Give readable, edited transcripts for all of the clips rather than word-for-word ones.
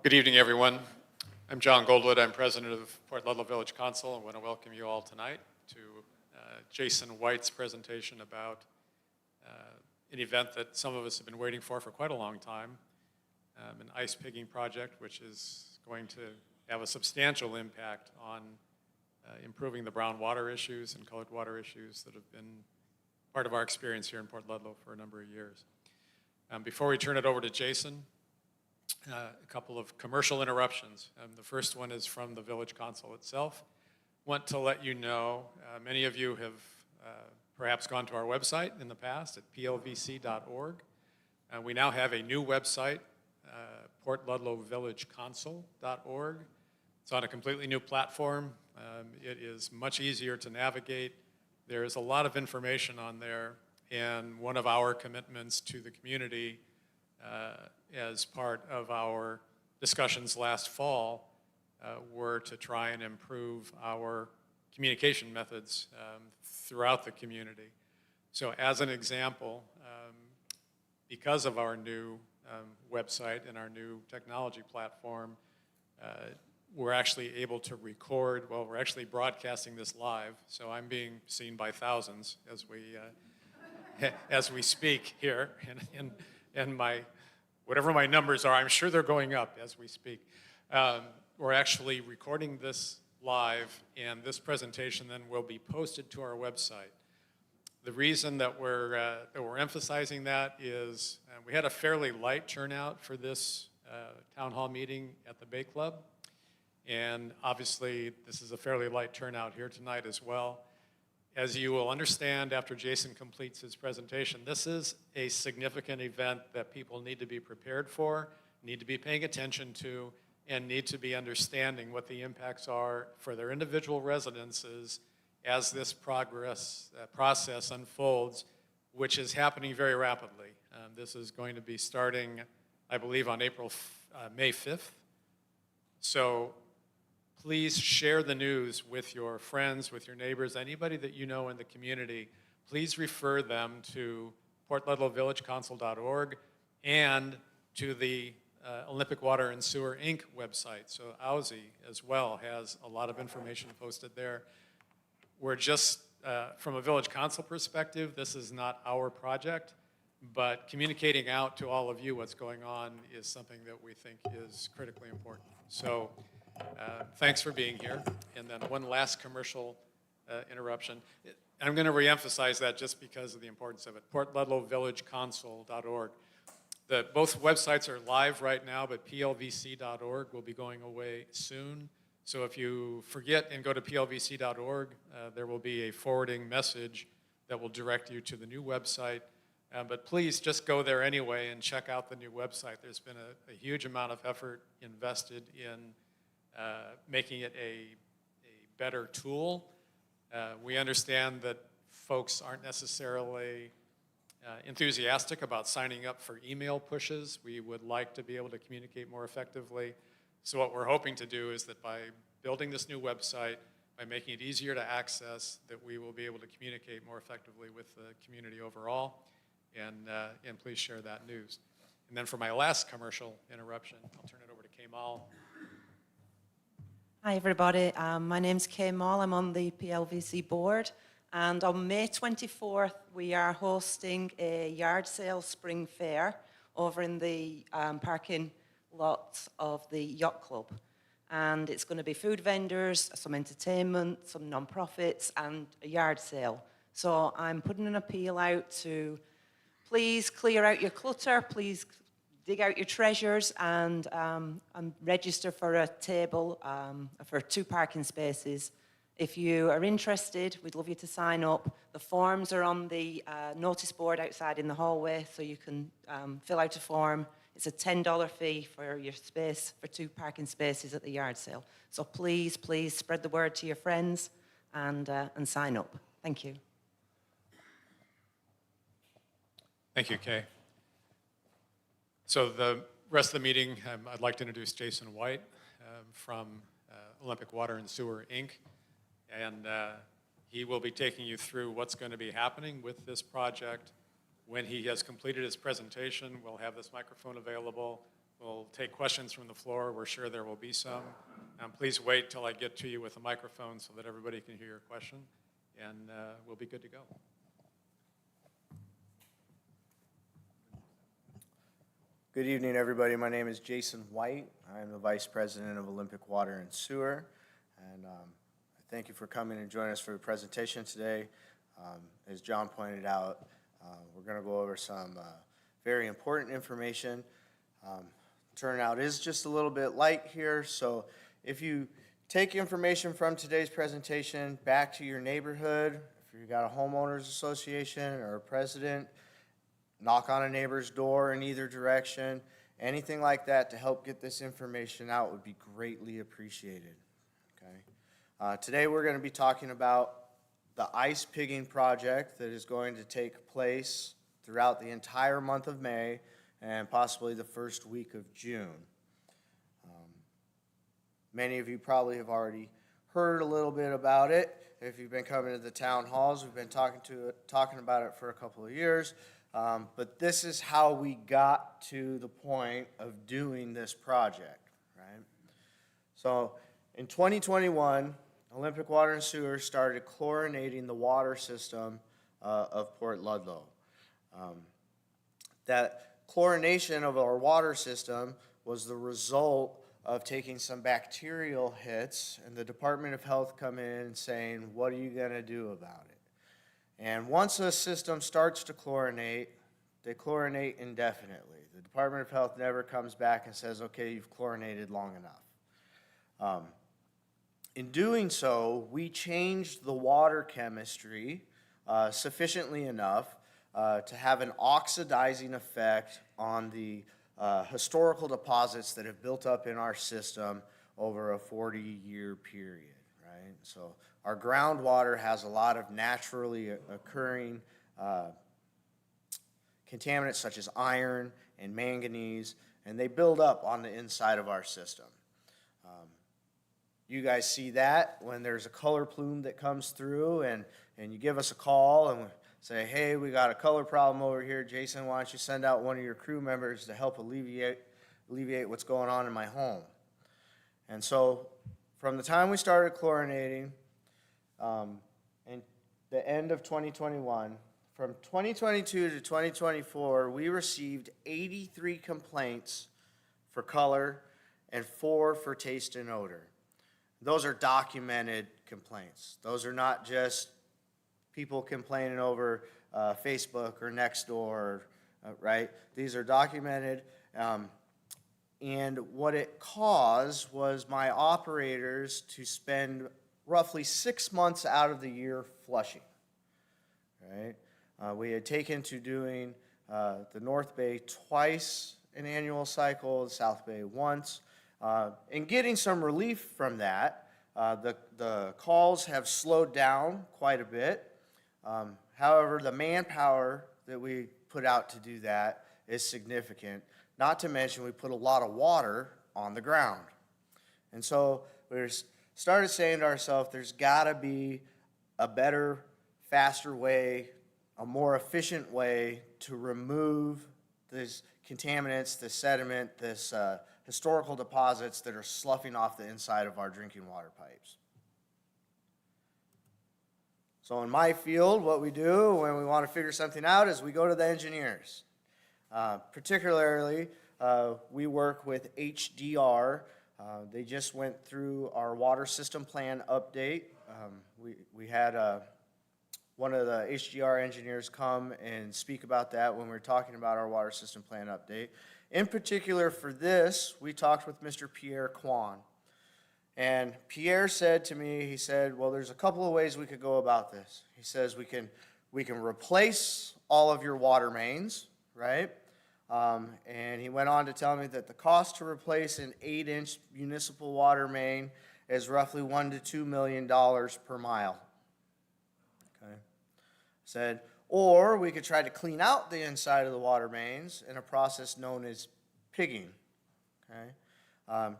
Good evening, everyone. I'm John Goldwood. I'm president of Port Ludlow Village Council. I want to welcome you all tonight to Jason White's presentation about an event that some of us have been waiting for quite a long time, an ice pigging project, which is going to have a substantial impact on improving the brown water issues and colored water issues that have been part of our experience here in Port Ludlow for a number of years. Before we turn it over to Jason, a couple of commercial interruptions. The first one is from the Village Council itself. Want to let you know, many of you have perhaps gone to our website in the past at plvc.org. We now have a new website, portludlowvillagecouncil.org. It's on a completely new platform. It is much easier to navigate. There is a lot of information on there, and one of our commitments to the community as part of our discussions last fall were to try and improve our communication methods throughout the community. So as an example, because of our new website and our new technology platform, we're actually able to record, well, we're actually broadcasting this live, so I'm being seen by thousands as we speak here, and whatever my numbers are, I'm sure they're going up as we speak. We're actually recording this live, and this presentation then will be posted to our website. The reason that we're emphasizing that is we had a fairly light turnout for this town hall meeting at the Bay Club, and obviously this is a fairly light turnout here tonight as well. As you will understand after Jason completes his presentation, this is a significant event that people need to be prepared for, need to be paying attention to, and need to be understanding what the impacts are for their individual residences as this process unfolds, which is happening very rapidly. This is going to be starting, I believe, on May 5th. So please share the news with your friends, with your neighbors, anybody that you know in the community. Please refer them to portludlowvillagecouncil.org and to the Olympic Water and Sewer, Inc. website. So OWSI as well has a lot of information posted there. We're just, from a Village Council perspective, this is not our project, but communicating out to all of you what's going on is something that we think is critically important. So thanks for being here. And then one last commercial interruption. I'm going to reemphasize that just because of the importance of it. portludlowvillagecouncil.org. Both websites are live right now, but plvc.org will be going away soon. So if you forget and go to plvc.org, there will be a forwarding message that will direct you to the new website. But please just go there anyway and check out the new website. There's been a huge amount of effort invested in making it a better tool. We understand that folks aren't necessarily enthusiastic about signing up for email pushes. We would like to be able to communicate more effectively. So what we're hoping to do is that by building this new website, by making it easier to access, that we will be able to communicate more effectively with the community overall. And please share that news. And then for my last commercial interruption, I'll turn it over to Kemal. Hi everybody, my name's Kemal. I'm on the PLVC board, and on May 24th we are hosting a yard sale spring fair over in the parking lot of the yacht club, and it's going to be food vendors, some entertainment, some non-profits, and a yard sale. So I'm putting an appeal out to please clear out your clutter, please dig out your treasures, and register for a table for 2 parking spaces. If you are interested, we'd love you to sign up. The forms are on the notice board outside in the hallway, so you can fill out a form. It's a $10 fee for your space, for 2 parking spaces at the yard sale. So please, please spread the word to your friends and sign up. Thank you. Thank you, Kay. So the rest of the meeting, I'd like to introduce Jason White from Olympic Water and Sewer, Inc. And he will be taking you through what's going to be happening with this project. When he has completed his presentation, we'll have this microphone available. We'll take questions from the floor. We're sure there will be some. Please wait till I get to you with a microphone so that everybody can hear your question, and we'll be good to go. Good evening, everybody. My name is Jason White. I'm the Vice President of Olympic Water and Sewer, and thank you for coming and joining us for the presentation today. As John pointed out, we're going to go over some very important information. Turnout is just a little bit light here, so if you take information from today's presentation back to your neighborhood, if you've got a homeowners association or a president, knock on a neighbor's door in either direction, anything like that to help get this information out would be greatly appreciated. Okay. Today we're going to be talking about the ice pigging project that is going to take place throughout the entire month of May and possibly the first week of June. Many of you probably have already heard a little bit about it. If you've been coming to the town halls, we've been talking about it for a couple of years. But this is how we got to the point of doing this project, right? So in 2021, Olympic Water and Sewer started chlorinating the water system of Port Ludlow. That chlorination of our water system was the result of taking some bacterial hits and the Department of Health come in saying, what are you going to do about it? And once a system starts to chlorinate, they chlorinate indefinitely. The Department of Health never comes back and says, okay, you've chlorinated long enough. In doing so, we changed the water chemistry sufficiently enough to have an oxidizing effect on the historical deposits that have built up in our system over a 40-year period, right? So our groundwater has a lot of naturally occurring contaminants such as iron and manganese, and they build up on the inside of our system. You guys see that when there's a color plume that comes through and you give us a call and say, hey, we got a color problem over here. Jason, why don't you send out one of your crew members to help alleviate what's going on in my home? And so from the time we started chlorinating and the end of 2021, from 2022 to 2024, we received 83 complaints for color and 4 for taste and odor. Those are documented complaints. Those are not just people complaining over Facebook or Nextdoor, right? These are documented. And what it caused was my operators to spend roughly 6 months out of the year flushing, right? We had taken to doing the North Bay twice an annual cycle, the South Bay once, and getting some relief from that. The calls have slowed down quite a bit. However, the manpower that we put out to do that is significant. Not to mention we put a lot of water on the ground. And so we started saying to ourselves, there's got to be a better, faster way, a more efficient way to remove these contaminants, this sediment, this historical deposits that are sloughing off the inside of our drinking water pipes. So in my field, what we do when we want to figure something out is we go to the engineers. Particularly, we work with HDR. They just went through our water system plan update. We had one of the HDR engineers come and speak about that when we were talking about our water system plan update. In particular for this, we talked with Mr. Pierre Kwan. And Pierre said to me, he said, well, there's a couple of ways we could go about this. He says we can replace all of your water mains, right? And he went on to tell me that the cost to replace an 8-inch municipal water main is roughly $1 to $2 million per mile. Okay. Said, or we could try to clean out the inside of the water mains in a process known as pigging. Okay.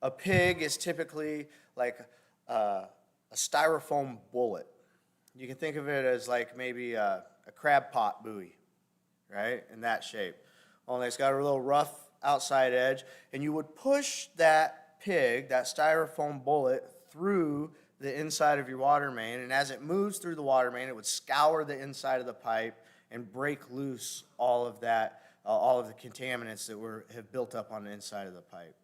A pig is typically like a styrofoam bullet. You can think of it as like maybe a crab pot buoy, right, in that shape. Only it's got a little rough outside edge, and you would push that pig, that styrofoam bullet, through the inside of your water main, and as it moves through the water main, it would scour the inside of the pipe and break loose all of that, all of the contaminants that have built up on the inside of the pipe.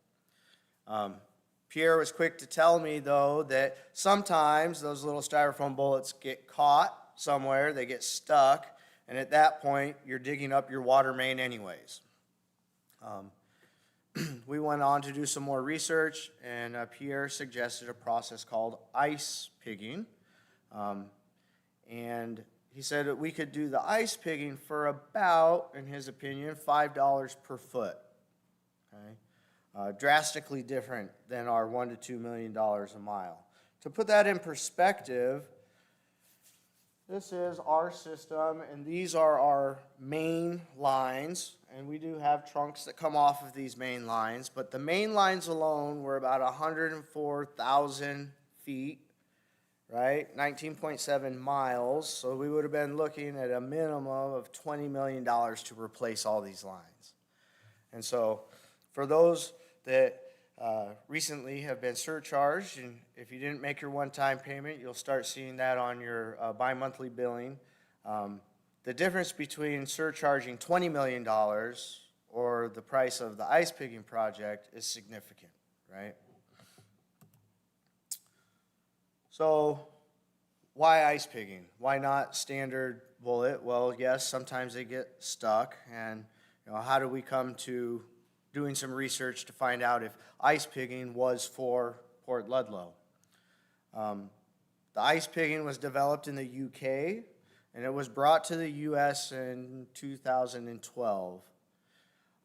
Pierre was quick to tell me, though, that sometimes those little styrofoam bullets get caught somewhere, they get stuck, and at that point, you're digging up your water main anyways. We went on to do some more research, and Pierre suggested a process called ice pigging. And he said that we could do the ice pigging for about, in his opinion, $5 per foot. Okay? Drastically different than our $1 to $2 million a mile. To put that in perspective, this is our system, and these are our main lines, and we do have trunks that come off of these main lines, but the main lines alone were about 104,000 feet, right? 19.7 miles, so we would have been looking at a minimum of $20 million to replace all these lines. And so for those that recently have been surcharged, and if you didn't make your one-time payment, you'll start seeing that on your bi-monthly billing. The difference between surcharging $20 million or the price of the ice pigging project is significant, right? So why ice pigging? Why not standard bullet? Well, yes, sometimes they get stuck, and how do we come to doing some research to find out if ice pigging was for Port Ludlow? The ice pigging was developed in the UK, and it was brought to the US in 2012.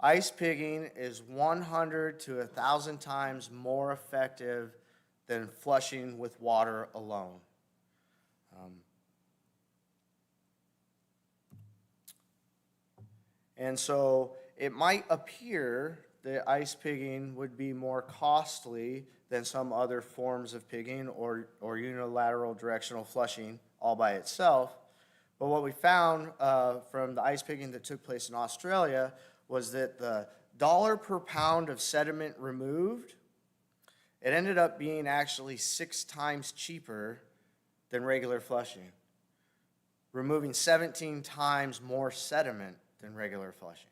Ice pigging is 100 to 1,000 times more effective than flushing with water alone. And so it might appear that ice pigging would be more costly than some other forms of pigging or unilateral directional flushing all by itself. But what we found from the ice pigging that took place in Australia was that the dollar per pound of sediment removed, it ended up being actually 6 times cheaper than regular flushing, removing 17 times more sediment than regular flushing.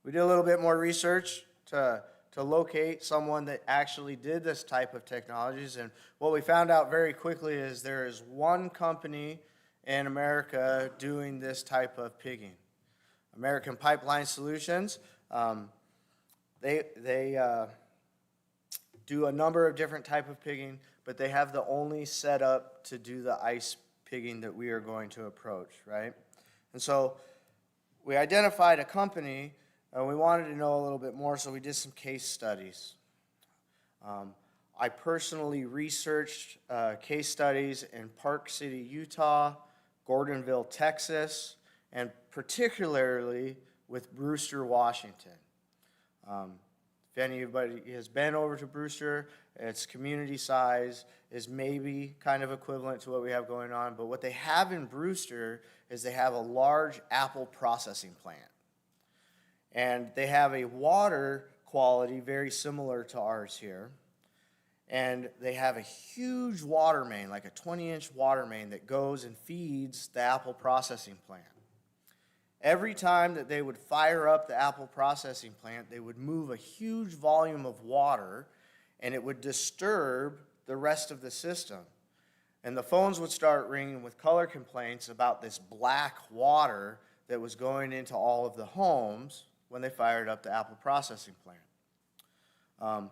We did a little bit more research to locate someone that actually did this type of technologies, and what we found out very quickly is there is one company in America doing this type of pigging. American Pipeline Solutions. They do a number of different type of pigging, but they have the only setup to do the ice pigging that we are going to approach, right? And so we identified a company, and we wanted to know a little bit more, so we did some case studies. I personally researched case studies in Park City, Utah, Gordonville, Texas, and particularly with Brewster, Washington. If anybody has been over to Brewster, its community size is maybe kind of equivalent to what we have going on, but what they have in Brewster is they have a large apple processing plant. And they have a water quality very similar to ours here. And they have a huge water main, like a 20-inch water main that goes and feeds the apple processing plant. Every time that they would fire up the apple processing plant, they would move a huge volume of water, and it would disturb the rest of the system. And the phones would start ringing with color complaints about this black water that was going into all of the homes when they fired up the apple processing plant.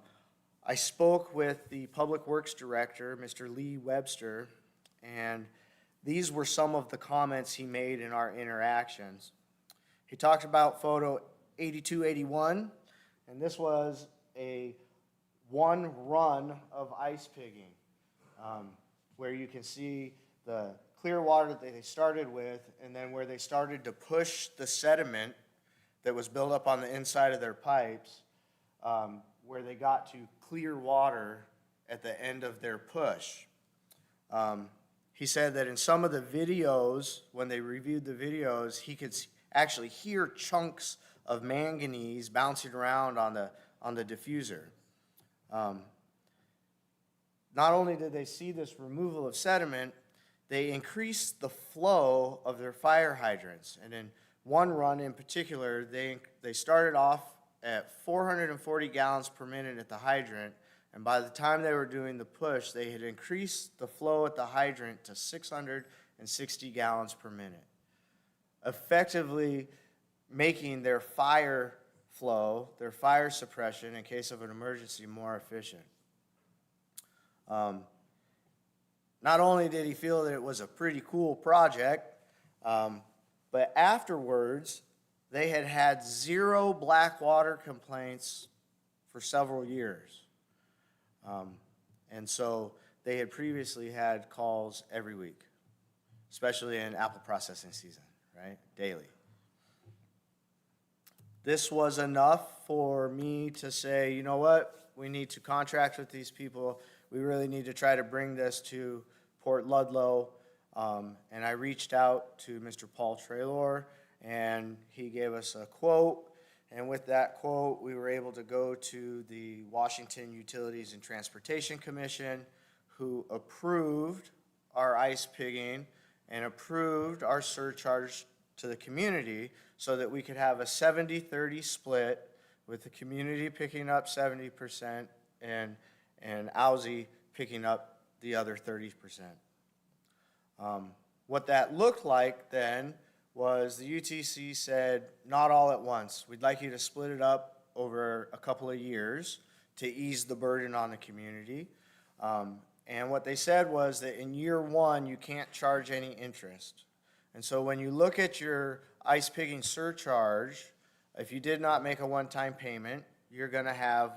I spoke with the Public Works Director, Mr. Lee Webster, and these were some of the comments he made in our interactions. He talked about photo 8281, and this was one run of ice pigging, where you can see the clear water that they started with, and then where they started to push the sediment that was built up on the inside of their pipes, where they got to clear water at the end of their push. He said that in some of the videos, when they reviewed the videos, he could actually hear chunks of manganese bouncing around on the diffuser. Not only did they see this removal of sediment, they increased the flow of their fire hydrants. And in one run in particular, they started off at 440 gallons per minute at the hydrant, and by the time they were doing the push, they had increased the flow at the hydrant to 660 gallons per minute, effectively making their fire flow, their fire suppression in case of an emergency, more efficient. Not only did he feel that it was a pretty cool project, but afterwards, they had had 0 black water complaints for several years. And so they had previously had calls every week, especially in apple processing season, right? Daily. This was enough for me to say, you know what? We need to contract with these people. We really need to try to bring this to Port Ludlow. And I reached out to Mr. Paul Traylor, and he gave us a quote. And with that quote, we were able to go to the Washington Utilities and Transportation Commission, who approved our ice pigging and approved our surcharge to the community so that we could have a 70-30 split with the community picking up 70% and OWSI picking up the other 30%. What that looked like then was the UTC said, not all at once. We'd like you to split it up over a couple of years to ease the burden on the community. And what they said was that in year 1, you can't charge any interest. And so when you look at your ice pigging surcharge, if you did not make a one-time payment, you're going to have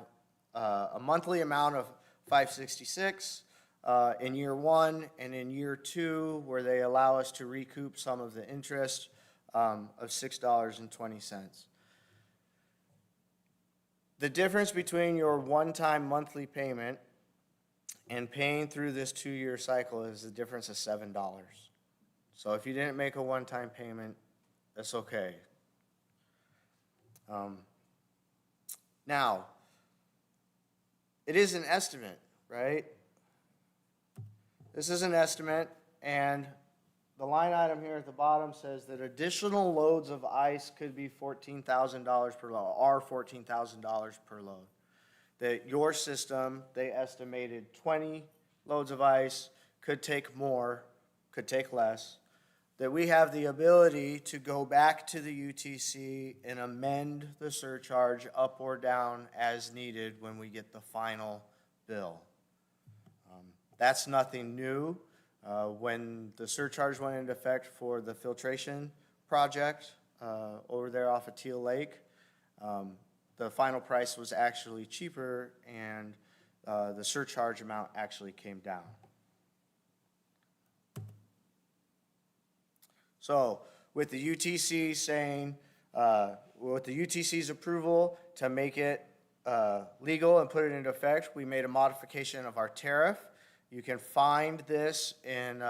a monthly amount of $566 in year 1, and in year 2, where they allow us to recoup some of the interest, of $6.20. The difference between your one-time monthly payment and paying through this 2-year cycle is the difference of $7. So if you didn't make a one-time payment, that's okay. Now, it is an estimate, right? This is an estimate, and the line item here at the bottom says that additional loads of ice could be $14,000 per load, or $14,000 per load. That your system, they estimated 20 loads of ice, could take more, could take less. That we have the ability to go back to the UTC and amend the surcharge up or down as needed when we get the final bill. That's nothing new. When the surcharge went into effect for the filtration project over there off of Teal Lake, the final price was actually cheaper, and the surcharge amount actually came down. So with the UTC saying, with the UTC's approval to make it legal and put it into effect, we made a modification of our tariff. You can find this in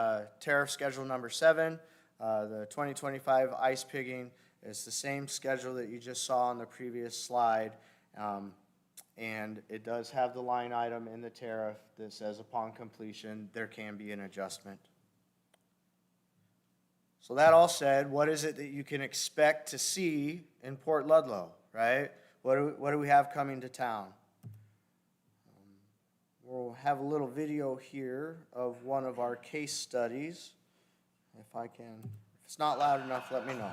tariff schedule number 7. The 2025 ice pigging is the same schedule that you just saw on the previous slide. And it does have the line item in the tariff that says upon completion, there can be an adjustment. So that all said, what is it that you can expect to see in Port Ludlow, right? What do we have coming to town? We'll have a little video here of one of our case studies. If I can, if it's not loud enough, let me know.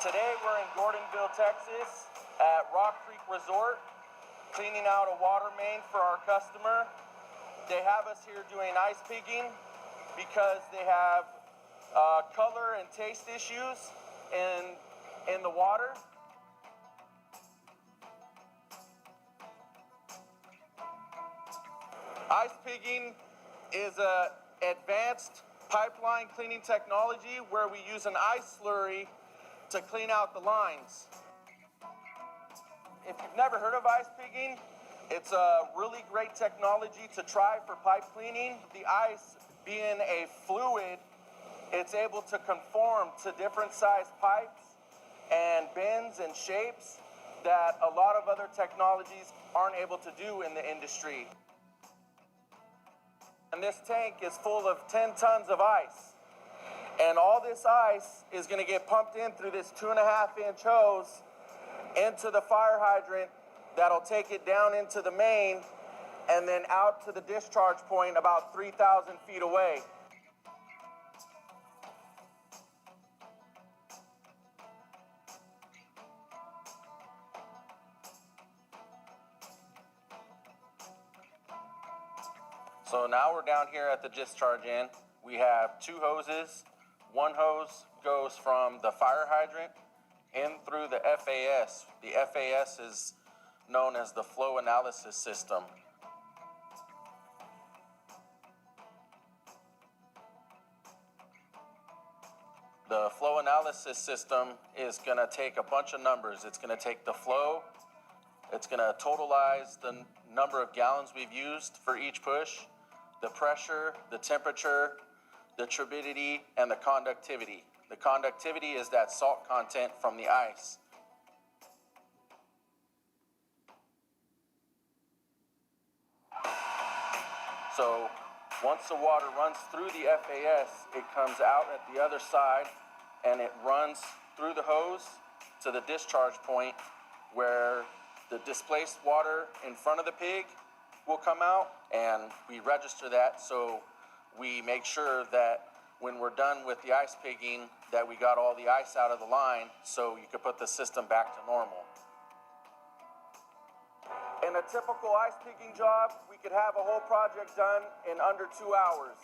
Today we're in Gordonville, Texas at Rock Creek Resort, cleaning out a water main for our customer. They have us here doing ice pigging because they have color and taste issues in the water. Ice pigging is an advanced pipeline cleaning technology where we use an ice slurry to clean out the lines. If you've never heard of ice pigging, It's a really great technology to try for pipe cleaning. The ice being a fluid, it's able to conform to different size pipes and bends and shapes that a lot of other technologies aren't able to do in the industry. And this tank is full of 10 tons of ice. And all this ice is going to get pumped in through this 2.5-inch hose into the fire hydrant that'll take it down into the main and then out to the discharge point about 3,000 feet away. So now we're down here at the discharge end. We have 2 hoses. One hose goes from the fire hydrant in through the FAS. The FAS is known as the flow analysis system. The flow analysis system is going to take a bunch of numbers. It's going to take the flow. It's going to totalize the number of gallons we've used for each push, the pressure, the temperature, the turbidity, and the conductivity. The conductivity is that salt content from the ice. So once the water runs through the FAS, it comes out at the other side and it runs through the hose to the discharge point where the displaced water in front of the pig will come out, and we register that so we make sure that when we're done with the ice pigging that we got all the ice out of the line so you could put the system back to normal. In a typical ice pigging job, we could have a whole project done in under 2 hours.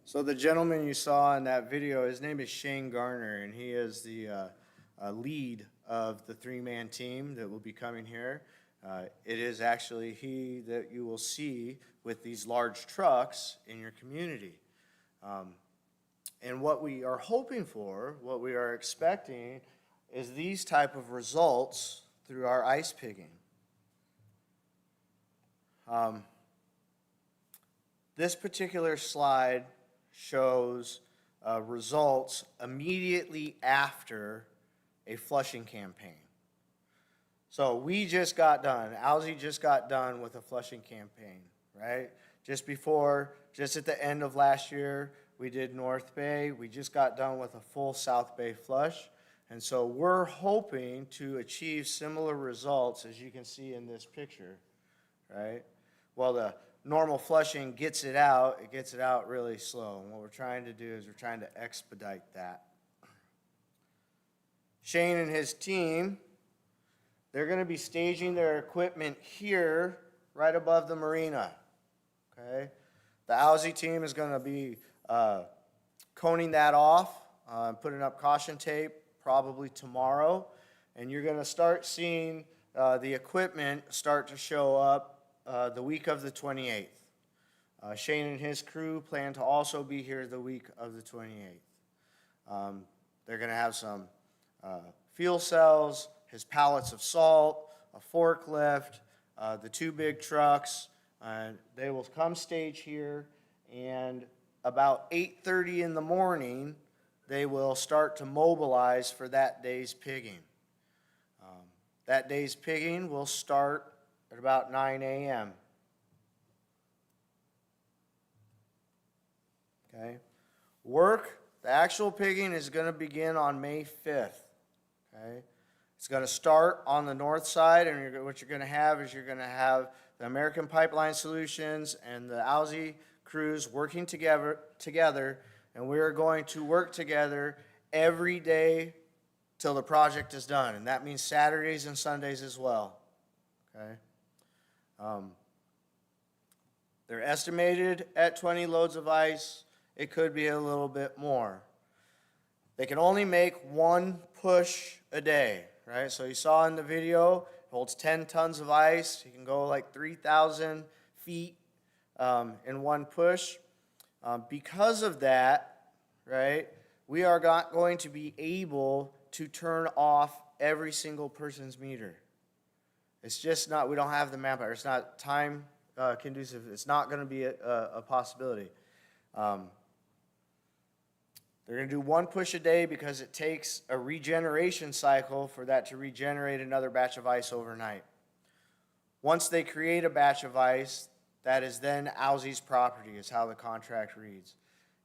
So the gentleman you saw in that video, his name is Shane Garner, and he is the lead of the 3-man team that will be coming here. It is actually he that you will see with these large trucks in your community. And what we are hoping for, what we are expecting, is these type of results through our ice pigging. This particular slide shows results immediately after a flushing campaign. So we just got done, OWSI just got done with a flushing campaign, right? Just at the end of last year, we did North Bay. We just got done with a full South Bay flush. And so we're hoping to achieve similar results as you can see in this picture, right? Well, the normal flushing gets it out really slow. And what we're trying to do is we're trying to expedite that. Shane and his team, they're going to be staging their equipment here right above the marina, okay? The OWSI team is going to be coning that off, putting up caution tape probably tomorrow, and you're going to start seeing the equipment start to show up the week of the 28th. Shane and his crew plan to also be here the week of the 28th. They're going to have some fuel cells, his pallets of salt, a forklift, the 2 big trucks, and they will come stage here, and about 8:30 in the morning, they will start to mobilize for that day's pigging. That day's pigging will start at about 9 a.m. Okay? The actual pigging is going to begin on May 5th. Okay? It's going to start on the north side, and what you're going to have is you're going to have the American Pipeline Solutions and the OWSI crews working together, and we are going to work together every day till the project is done, and that means Saturdays and Sundays as well. Okay? They're estimated at 20 loads of ice. It could be a little bit more. They can only make 1 push a day, right? So you saw in the video, it holds 10 tons of ice. You can go like 3,000 feet in 1 push. Because of that, right, we are not going to be able to turn off every single person's meter. It's just not, we don't have the manpower. It's not time conducive. It's not going to be a possibility. They're going to do one push a day because it takes a regeneration cycle for that to regenerate another batch of ice overnight. Once they create a batch of ice, that is then OWSI's property, is how the contract reads.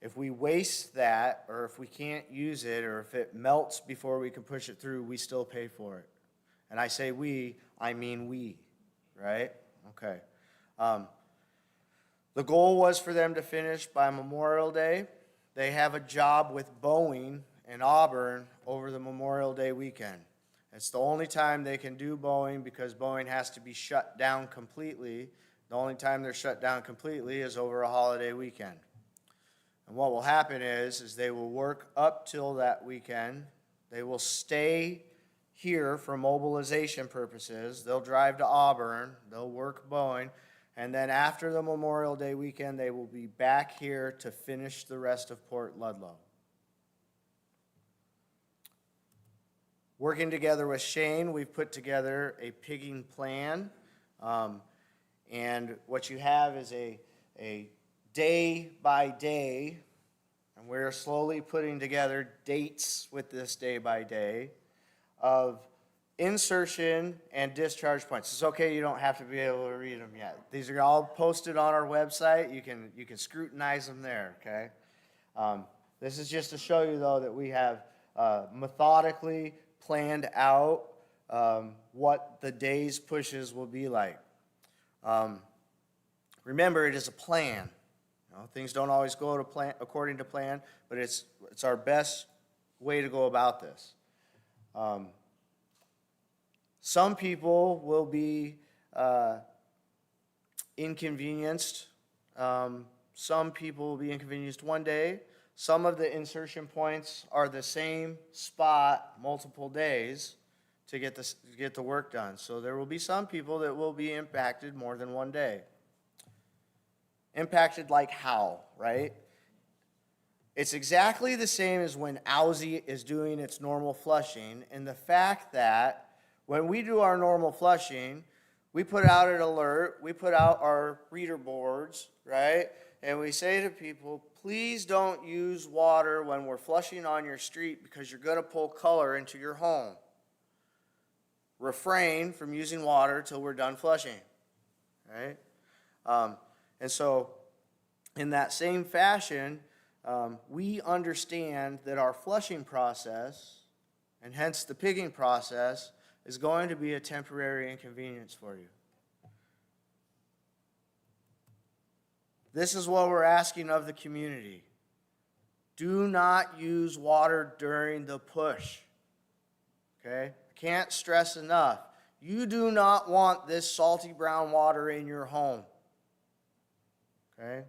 If we waste that, or if we can't use it, or if it melts before we can push it through, we still pay for it. And I say we, I mean we, right? Okay. The goal was for them to finish by Memorial Day. They have a job with Boeing in Auburn over the Memorial Day weekend. It's the only time they can do Boeing because Boeing has to be shut down completely. The only time they're shut down completely is over a holiday weekend. And what will happen is they will work up till that weekend. They will stay here for mobilization purposes. They'll drive to Auburn. They'll work Boeing. And then after the Memorial Day weekend, they will be back here to finish the rest of Port Ludlow. Working together with Shane, we've put together a pigging plan. And what you have is a day by day, and we're slowly putting together dates with this day by day of insertion and discharge points. It's okay, you don't have to be able to read them yet. These are all posted on our website. You can scrutinize them there, okay? This is just to show you, though, that we have methodically planned out what the day's pushes will be like. Remember, it is a plan. You know, things don't always go to plan according to plan, but it's our best way to go about this. Some people will be inconvenienced. Some people will be inconvenienced one day. Some of the insertion points are the same spot multiple days to get the work done. So there will be some people that will be impacted more than one day. Impacted like how, right? It's exactly the same as when OWSI is doing its normal flushing, and the fact that when we do our normal flushing, we put out an alert, we put out our reader boards, right? And we say to people, please don't use water when we're flushing on your street because you're going to pull color into your home. Refrain from using water till we're done flushing, right? And so in that same fashion, we understand that our flushing process, and hence the pigging process, is going to be a temporary inconvenience for you. This is what we're asking of the community. Do not use water during the push. Okay? I can't stress enough. You do not want this salty brown water in your home. Okay?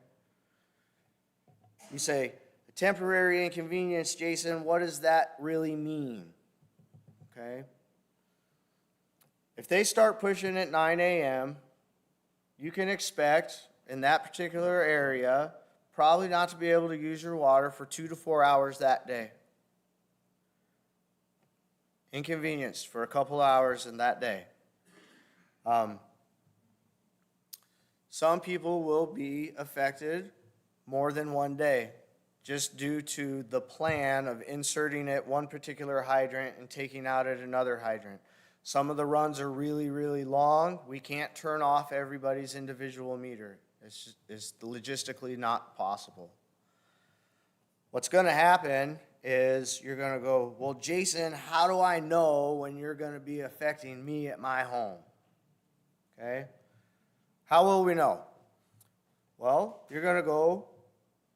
You say, a temporary inconvenience, Jason, what does that really mean? Okay? If they start pushing at 9 a.m., you can expect in that particular area probably not to be able to use your water for 2 to 4 hours that day. Inconvenience for a couple hours in that day. Some people will be affected more than one day just due to the plan of inserting at one particular hydrant and taking out at another hydrant. Some of the runs are really, really long. We can't turn off everybody's individual meter. It's logistically not possible. What's going to happen is you're going to go, well, Jason, how do I know when you're going to be affecting me at my home? Okay? How will we know? Well, you're going to go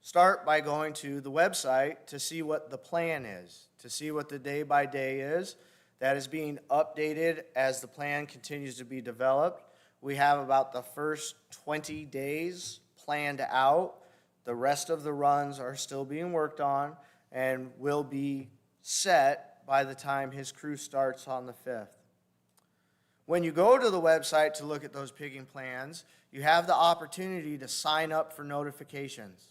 start by going to the website to see what the plan is, to see what the day-by-day is. That is being updated as the plan continues to be developed. We have about the first 20 days planned out. The rest of the runs are still being worked on and will be set by the time his crew starts on the 5th. When you go to the website to look at those pigging plans, you have the opportunity to sign up for notifications.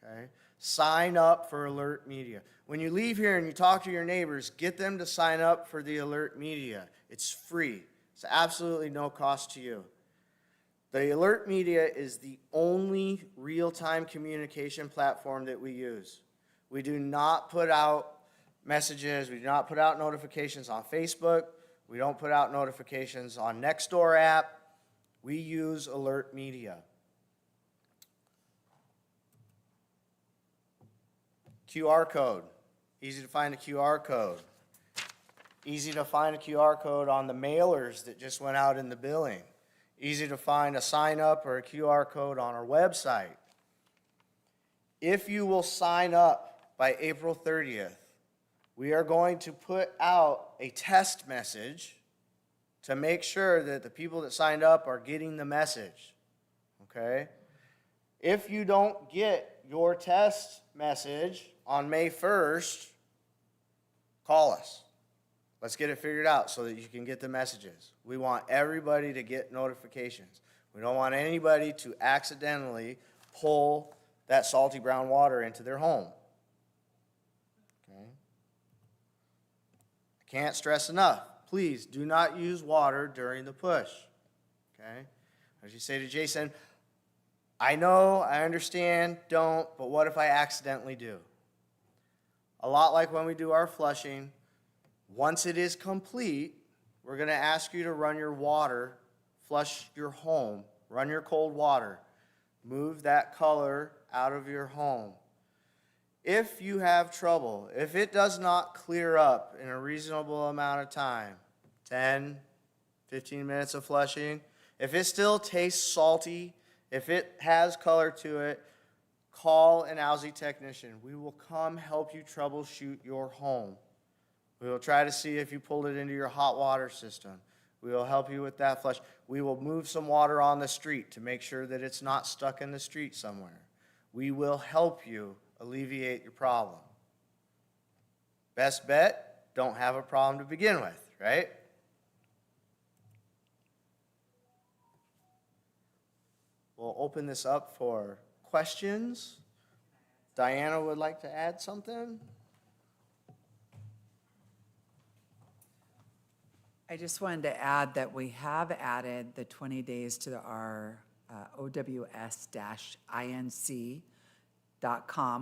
okay? Sign up for alert media. When you leave here and you talk to your neighbors, get them to sign up for the alert media. It's free. It's absolutely no cost to you. The alert media is the only real-time communication platform that we use. We do not put out messages, we do not put out notifications on Facebook, we don't put out notifications on Nextdoor app. We use alert media. QR code. Easy to find a QR code. Easy to find a QR code on the mailers that just went out in the billing. Easy to find a sign up or a QR code on our website. If you will sign up by April 30th, we are going to put out a test message to make sure that the people that signed up are getting the message, okay? If you don't get your test message on May 1st, call us. Let's get it figured out so that you can get the messages. We want everybody to get notifications. We don't want anybody to accidentally pull that salty brown water into their home. Okay? I can't stress enough. Please do not use water during the push. Okay? As you say to Jason, I know, I understand, don't, but what if I accidentally do? A lot like when we do our flushing, once it is complete, we're going to ask you to run your water, flush your home, run your cold water, move that color out of your home. If you have trouble, if it does not clear up in a reasonable amount of time, 10, 15 minutes of flushing, if it still tastes salty, if it has color to it, call an OWSI technician. We will come help you troubleshoot your home. We will try to see if you pulled it into your hot water system. We will help you with that flush. We will move some water on the street to make sure that it's not stuck in the street somewhere. We will help you alleviate your problem. Best bet, don't have a problem to begin with, right? We'll open this up for questions. Diana would like to add something? I just wanted to add that we have added the 20 days to our OWS-INC.com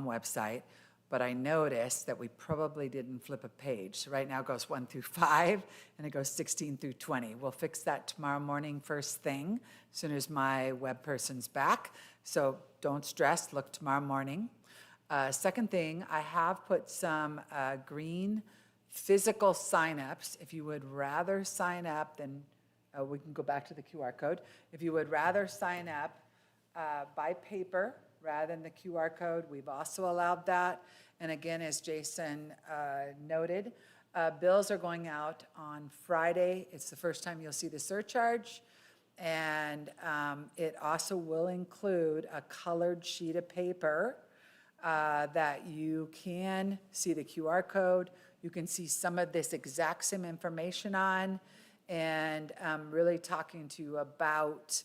website, but I noticed that we probably didn't flip a page. So right now it goes 1 through 5, and it goes 16 through 20. We'll fix that tomorrow morning first thing, as soon as my web person's back. So don't stress, look tomorrow morning. Second thing, I have put some green physical signups. If you would rather sign up, then we can go back to the QR code. If you would rather sign up by paper rather than the QR code, we've also allowed that. And again, as Jason noted, bills are going out on Friday. It's the first time you'll see the surcharge. And it also will include a colored sheet of paper that you can see the QR code. You can see some of this exact same information on, and I'm really talking to you about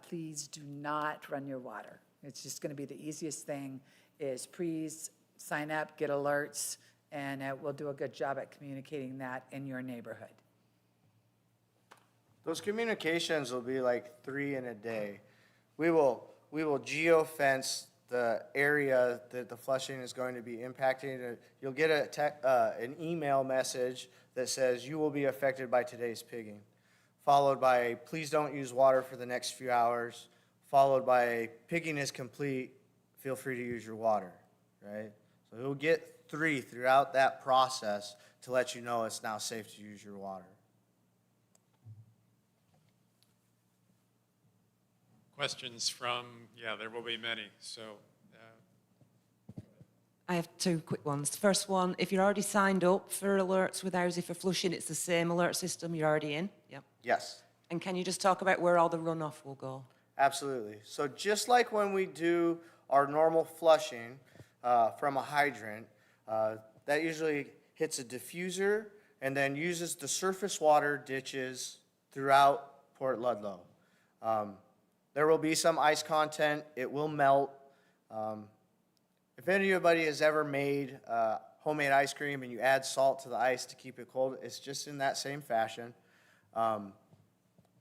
please do not run your water. It's just going to be the easiest thing is please sign up, get alerts, and we'll do a good job at communicating that in your neighborhood. Those communications will be like 3 in a day. We will geofence the area that the flushing is going to be impacting. You'll get an email message that says you will be affected by today's pigging, followed by please don't use water for the next few hours, followed by pigging is complete, feel free to use your water, right? So you'll get 3 throughout that process to let you know it's now safe to use your water. Questions from, there will be many, so. I have 2 quick ones. The first one, if you're already signed up for alerts with OWSI for flushing, it's the same alert system you're already in? Yep. Yes. And can you just talk about where all the runoff will go? Absolutely. So just like when we do our normal flushing from a hydrant, that usually hits a diffuser and then uses the surface water ditches throughout Port Ludlow. There will be some ice content. It will melt. If anybody has ever made homemade ice cream and you add salt to the ice to keep it cold, it's just in that same fashion.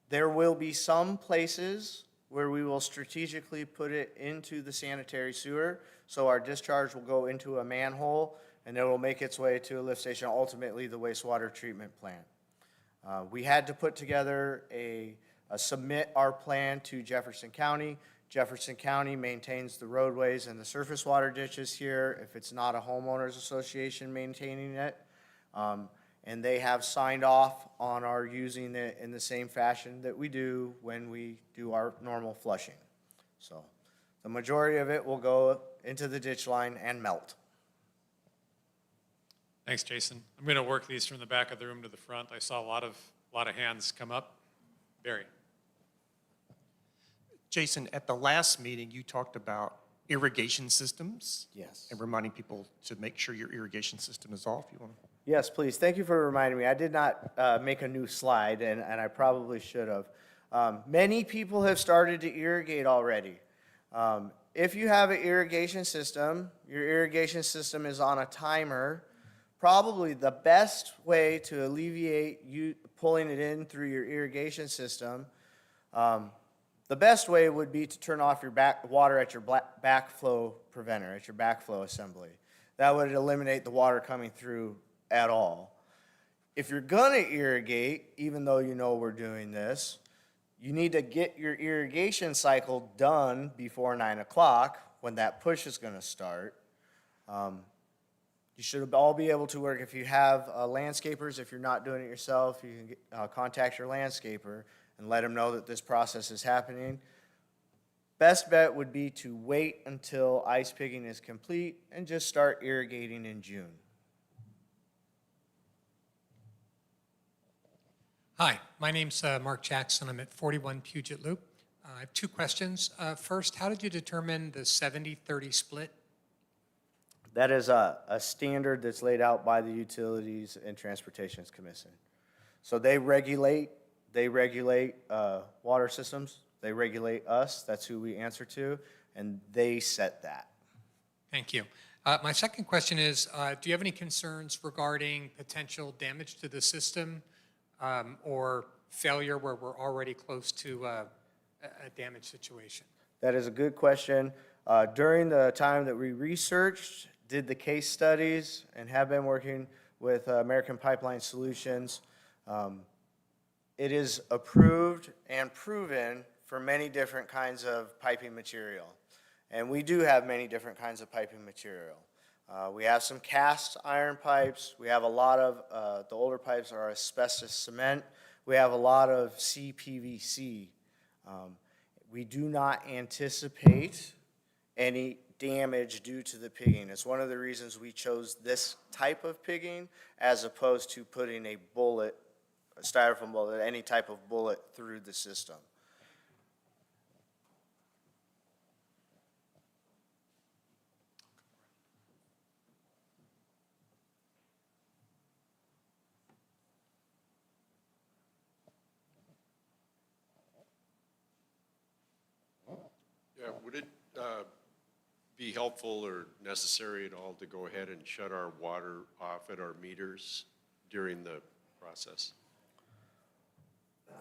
There will be some places where we will strategically put it into the sanitary sewer, so our discharge will go into a manhole, and it will make its way to a lift station, ultimately the wastewater treatment plant. We had to put together submit our plan to Jefferson County. Jefferson County maintains the roadways and the surface water ditches here if it's not a homeowners association maintaining it. And they have signed off on our using it in the same fashion that we do when we do our normal flushing. So the majority of it will go into the ditch line and melt. Thanks, Jason. I'm going to work these from the back of the room to the front. I saw a lot of hands come up. Barry. Jason, at the last meeting, you talked about irrigation systems. Yes. And reminding people to make sure your irrigation system is off. You want to? Yes, please. Thank you for reminding me. I did not make a new slide, and I probably should have. Many people have started to irrigate already. If you have an irrigation system, your irrigation system is on a timer, probably the best way to alleviate you pulling it in through your irrigation system, the best way would be to turn off your water at your backflow preventer, at your backflow assembly. That would eliminate the water coming through at all. If you're gonna irrigate, even though you know we're doing this, you need to get your irrigation cycle done before 9 o'clock when that push is gonna start. You should all be able to work. If you have landscapers, if you're not doing it yourself, you can contact your landscaper and let them know that this process is happening. Best bet would be to wait until ice pigging is complete and just start irrigating in June. Hi, my name's Mark Jackson. I'm at 41 Puget Loop. I have two questions. First, how did you determine the 70-30 split? That is a standard that's laid out by the Utilities and Transportation Commission. So they regulate water systems. They regulate us. That's who we answer to, and they set that. Thank you. My second question is, do you have any concerns regarding potential damage to the system or failure where we're already close to a damage situation? That is a good question. During the time that we researched, did the case studies, and have been working with American Pipeline Solutions, it is approved and proven for many different kinds of piping material. And we do have many different kinds of piping material. We have some cast iron pipes. We have a lot of, the older pipes are asbestos cement. We have a lot of CPVC. We do not anticipate any damage due to the pigging. It's one of the reasons we chose this type of pigging as opposed to putting a bullet, a styrofoam bullet, any type of bullet through the system. Yeah, would it be helpful or necessary at all to go ahead and shut our water off at our meters during the process?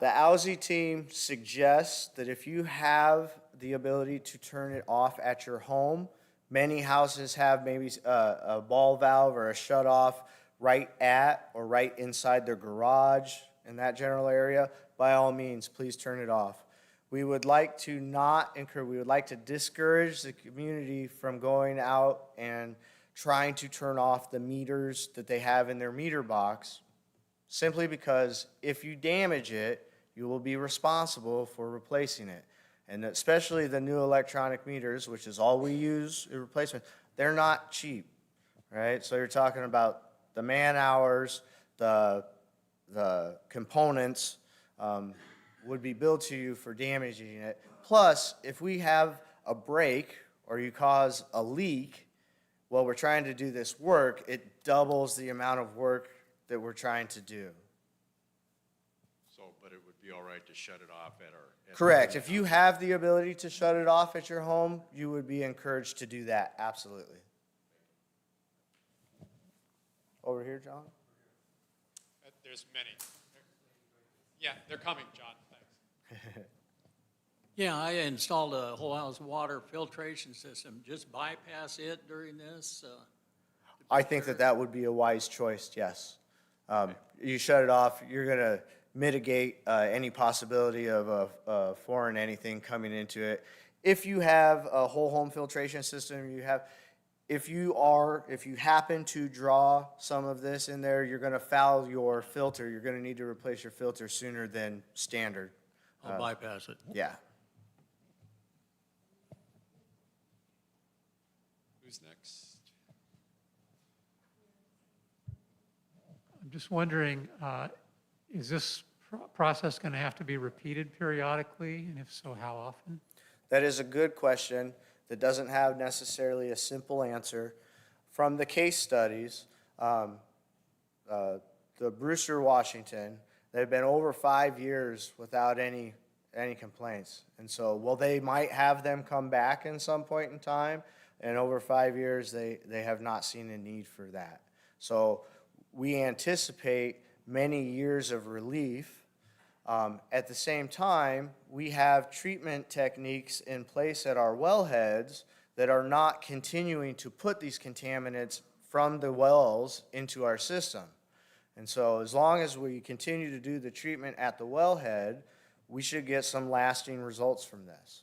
The OWSI team suggests that if you have the ability to turn it off at your home, many houses have maybe a ball valve or a shut off right at or right inside their garage in that general area. By all means, please turn it off. We would like to we would like to discourage the community from going out and trying to turn off the meters that they have in their meter box, simply because if you damage it, you will be responsible for replacing it. And especially the new electronic meters, which is all we use in replacement, they're not cheap, right? So you're talking about the man hours, the components, would be billed to you for damaging it. Plus, if we have a break or you cause a leak while we're trying to do this work, it doubles the amount of work that we're trying to do. So, but it would be all right to shut it off at our. at Correct. the- If you have the ability to shut it off at your home, you would be encouraged to do that, absolutely. Over here, John? There's many. Yeah, they're coming, John, thanks. Yeah, I installed a whole house water filtration system. Just bypass it during this? I think that that would be a wise choice, yes. You shut it off, you're gonna mitigate any possibility of a foreign anything coming into it. If you have a whole home filtration system, if you happen to draw some of this in there, you're gonna foul your filter. You're gonna need to replace your filter sooner than standard. I'll bypass it. Yeah. Who's next? I'm just wondering, is this process going to have to be repeated periodically, and if so, how often? That is a good question that doesn't have necessarily a simple answer. From the case studies, the Brewster, Washington, they've been over 5 years without any complaints. And so, well, they might have them come back in some point in time, and over 5 years, they have not seen a need for that. So we anticipate many years of relief. At the same time, we have treatment techniques in place at our wellheads that are not continuing to put these contaminants from the wells into our system. And so as long as we continue to do the treatment at the wellhead, we should get some lasting results from this.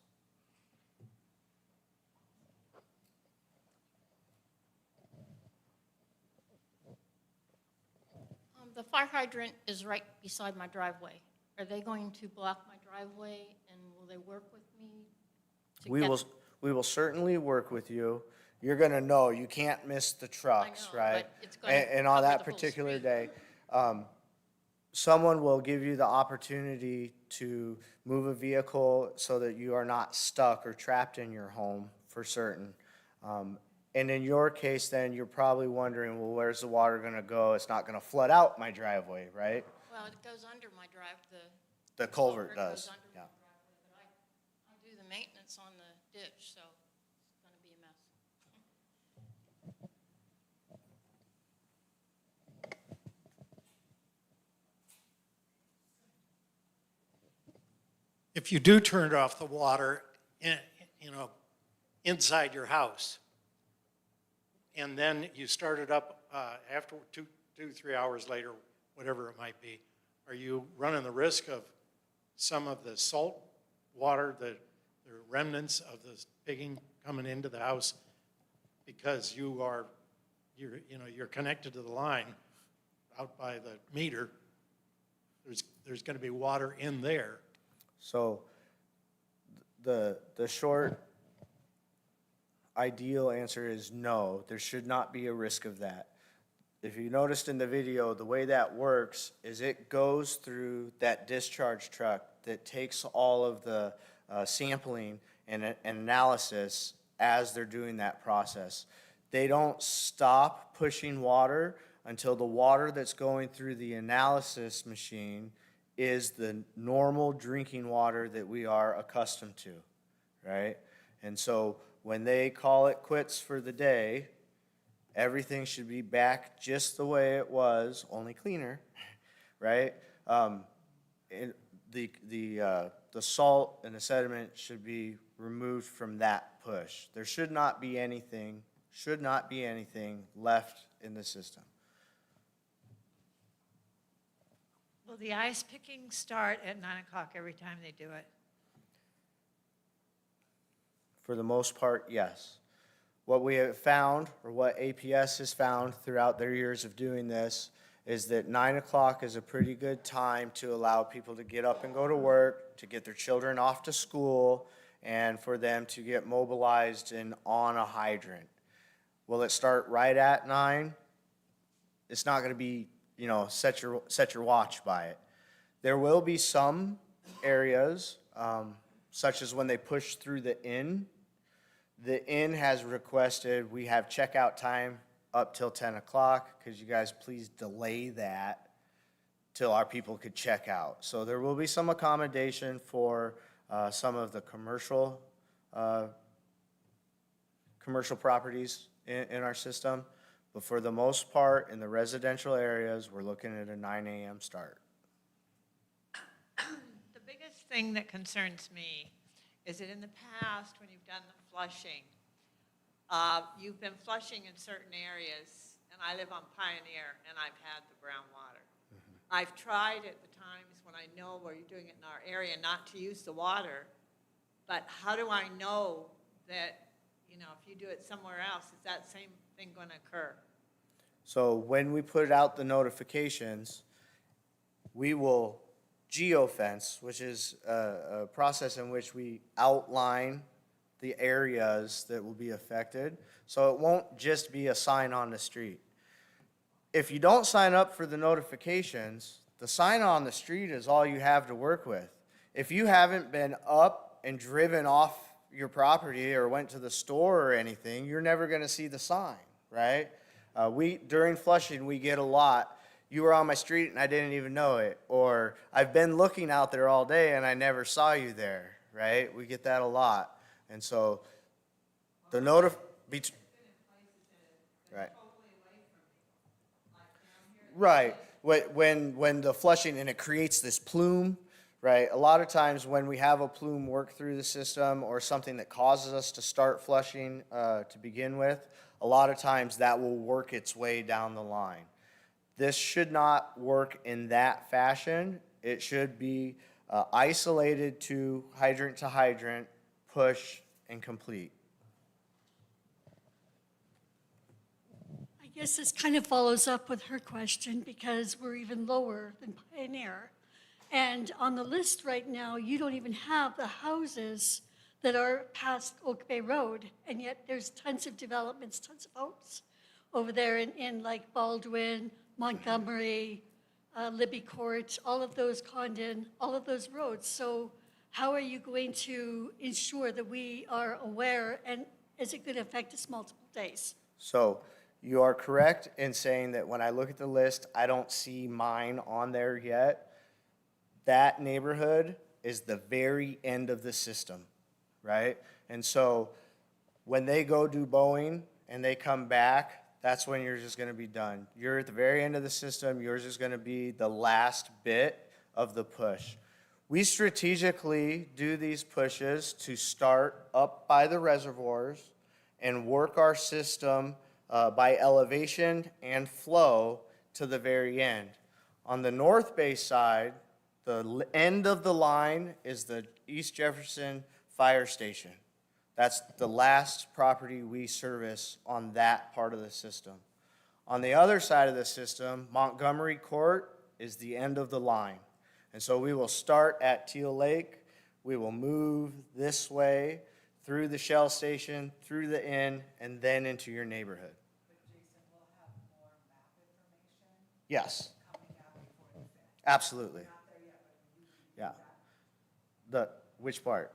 The fire hydrant is right beside my driveway. Are they going to block my driveway, and will they work with me? to We get- will, we will certainly work with you. You're gonna know, you can't miss the trucks, know, right? but it's gonna And on cover that the whole particular street. day, someone will give you the opportunity to move a vehicle so that you are not stuck or trapped in your home for certain. And in your case, then, you're probably wondering, well, where's the water gonna go? It's not gonna flood out my driveway, right? Well, it goes under my drive, The culvert goes does, under my yeah. driveway, but I do the maintenance on the ditch, so it's gonna be a mess. If you do turn off the water, inside your house, and then you start it up after 3 hours later, whatever it might be, are you running the risk of some of the salt water, the remnants of the pigging coming into the house because you're connected to the line out by the meter? There's going to be water in there. So the short ideal answer is no, there should not be a risk of that. If you noticed in the video, the way that works is it goes through that discharge truck that takes all of the sampling and analysis as they're doing that process. They don't stop pushing water until the water that's going through the analysis machine is the normal drinking water that we are accustomed to, right? And so when they call it quits for the day, everything should be back just the way it was, only cleaner, right? The salt and the sediment should be removed from that push. There should not be anything left in the system. Will the ice picking start at 9 o'clock every time they do it? For the most part, yes. What we have found, or what APS has found throughout their years of doing this, is that 9 o'clock is a pretty good time to allow people to get up and go to work, to get their children off to school, and for them to get mobilized and on a hydrant. Will it start right at 9? It's not going to be, set your watch by it. There will be some areas, such as when they push through the inn. The inn has requested we have checkout time up till 10 o'clock. Could you guys please delay that till our people could check out. So there will be some accommodation for some of the commercial properties in our system. But for the most part, in the residential areas, we're looking at a 9 a.m. start. The biggest thing that concerns me is that in the past, when you've done the flushing, you've been flushing in certain areas, and I live on Pioneer, and I've had the brown water. I've tried at the times when I know where you're doing it in our area not to use the water, but how do I know that, you know, if you do it somewhere else, is that same thing going to occur? So when we put out the notifications, we will geofence, which is a process in which we outline the areas that will be affected. So it won't just be a sign on the street. If you don't sign up for the notifications, the sign on the street is all you have to work with. If you haven't been up and driven off your property or went to the store or anything, you're never going to see the sign, right? During flushing, we get a lot. You were on my street and I didn't even know it. Or I've been looking out there all day and I never saw you there, right? We get that a lot. And so the right. Right. When the flushing and it creates this plume, right? A lot of times when we have a plume work through the system or something that causes us to start flushing to begin with, a lot of times that will work its way down the line. This should not work in that fashion. It should be isolated to hydrant, push, and complete. I guess this kind of follows up with her question because we're even lower than Pioneer. And on the list right now, you don't even have the houses that are past Oak Bay Road, and yet there's tons of developments, tons of homes over there in like Baldwin, Montgomery, Libby Court, all of those Condon, all of those roads. So how are you going to ensure that we are aware, and is it going to affect us multiple days? So you are correct in saying that when I look at the list, I don't see mine on there yet. That neighborhood is the very end of the system, right? And so when they go do Boeing and they come back, that's when yours is going to be done. You're at the very end of the system. Yours is going to be the last bit of the push. We strategically do these pushes to start up by the reservoirs and work our system by elevation and flow to the very end. On the North Bay side, the end of the line is the East Jefferson Fire Station. That's the last property we service on that part of the system. On the other side of the system, Montgomery Court is the end of the line. And so we will start at Teal Lake. We will move this way through the Shell Station, through the inn, and then into your neighborhood. Yes. Absolutely. Yeah. Which part?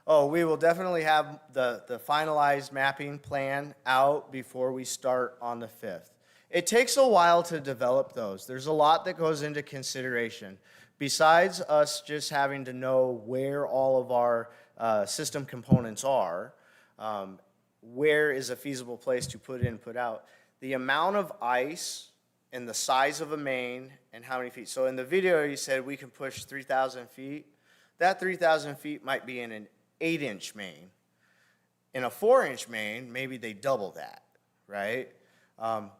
Oh, we will definitely have the finalized mapping plan out before we start on the 5th. It takes a while to develop those. There's a lot that goes into consideration. Besides us just having to know where all of our system components are, where is a feasible place to put in, put out, the amount of ice and the size of a main and how many feet. So in the video you said we can push 3,000 feet. That 3,000 feet might be in an 8-inch main. In a 4-inch main, maybe they double that, right?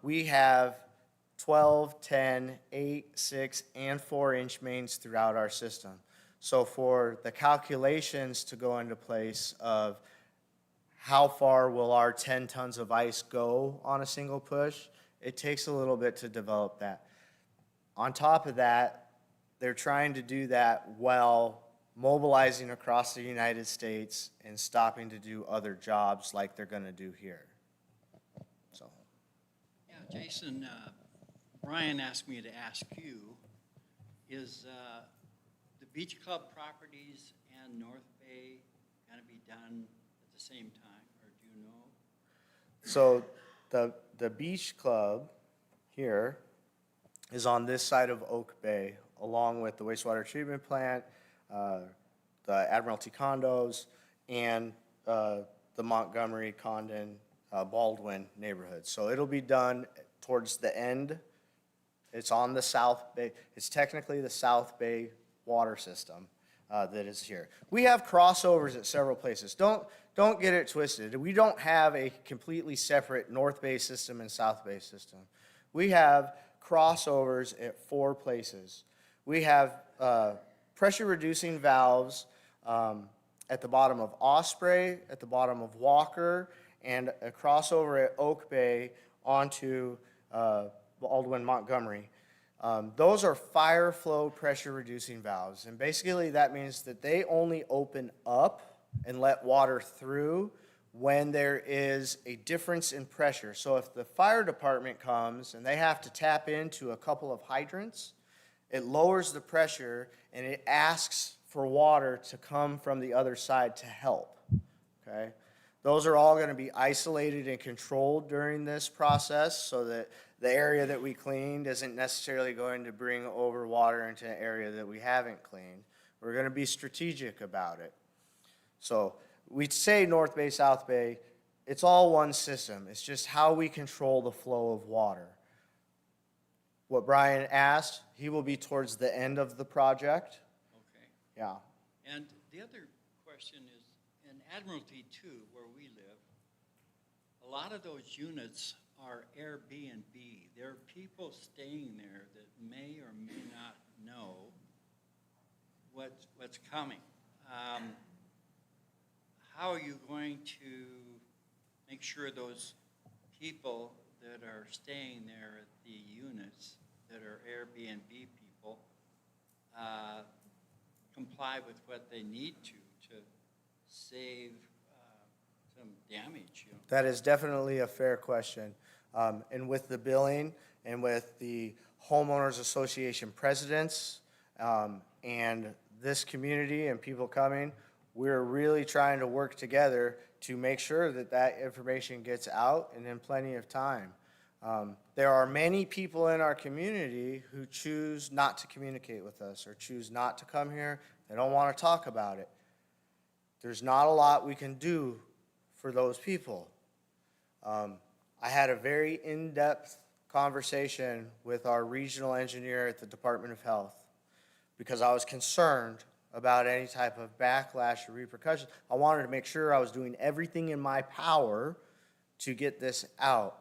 We have 12, 10, 8, 6, and 4-inch mains throughout our system. So for the calculations to go into place of how far will our 10 tons of ice go on a single push, it takes a little bit to develop that. On top of that, they're trying to do that while mobilizing across the United States and stopping to do other jobs like they're going to do here. So. Yeah, Jason, Brian asked me to ask you, is the Beach Club properties and North Bay going to be done at the same time, or do you know? So the Beach Club here is on this side of Oak Bay, along with the wastewater treatment plant, the Admiralty condos, and the Montgomery, Condon, Baldwin neighborhood. So it'll be done towards the end. It's on the South Bay. It's technically the South Bay water system that is here. We have crossovers at several places. Don't get it twisted. We don't have a completely separate North Bay system and South Bay system. We have crossovers at 4 places. We have pressure reducing valves at the bottom of Osprey, at the bottom of Walker, and a crossover at Oak Bay onto Baldwin, Montgomery. Those are fire flow pressure reducing valves. And basically that means that they only open up and let water through when there is a difference in pressure. So if the fire department comes and they have to tap into a couple of hydrants, it lowers the pressure and it asks for water to come from the other side to help, okay? Those are all going to be isolated and controlled during this process so that the area that we cleaned isn't necessarily going to bring over water into an area that we haven't cleaned. We're going to be strategic about it. So we'd say North Bay, South Bay, it's all one system. It's just how we control the flow of water. What Brian asked, he will be towards the end of the project. Okay. Yeah. And the other question is, in Admiralty 2, where we live, a lot of those units are Airbnb. There are people staying there that may or may not know what's coming. How are you going to make sure those people that are staying there at the units that are Airbnb people comply with what they need to save some damage? You know? That is definitely a fair question. And with the billing and with the homeowners association presidents and this community and people coming, we're really trying to work together to make sure that that information gets out and in plenty of time. There are many people in our community who choose not to communicate with us or choose not to come here. They don't want to talk about it. There's not a lot we can do for those people. I had a very in-depth conversation with our regional engineer at the Department of Health because I was concerned about any type of backlash or repercussions. I wanted to make sure I was doing everything in my power to get this out.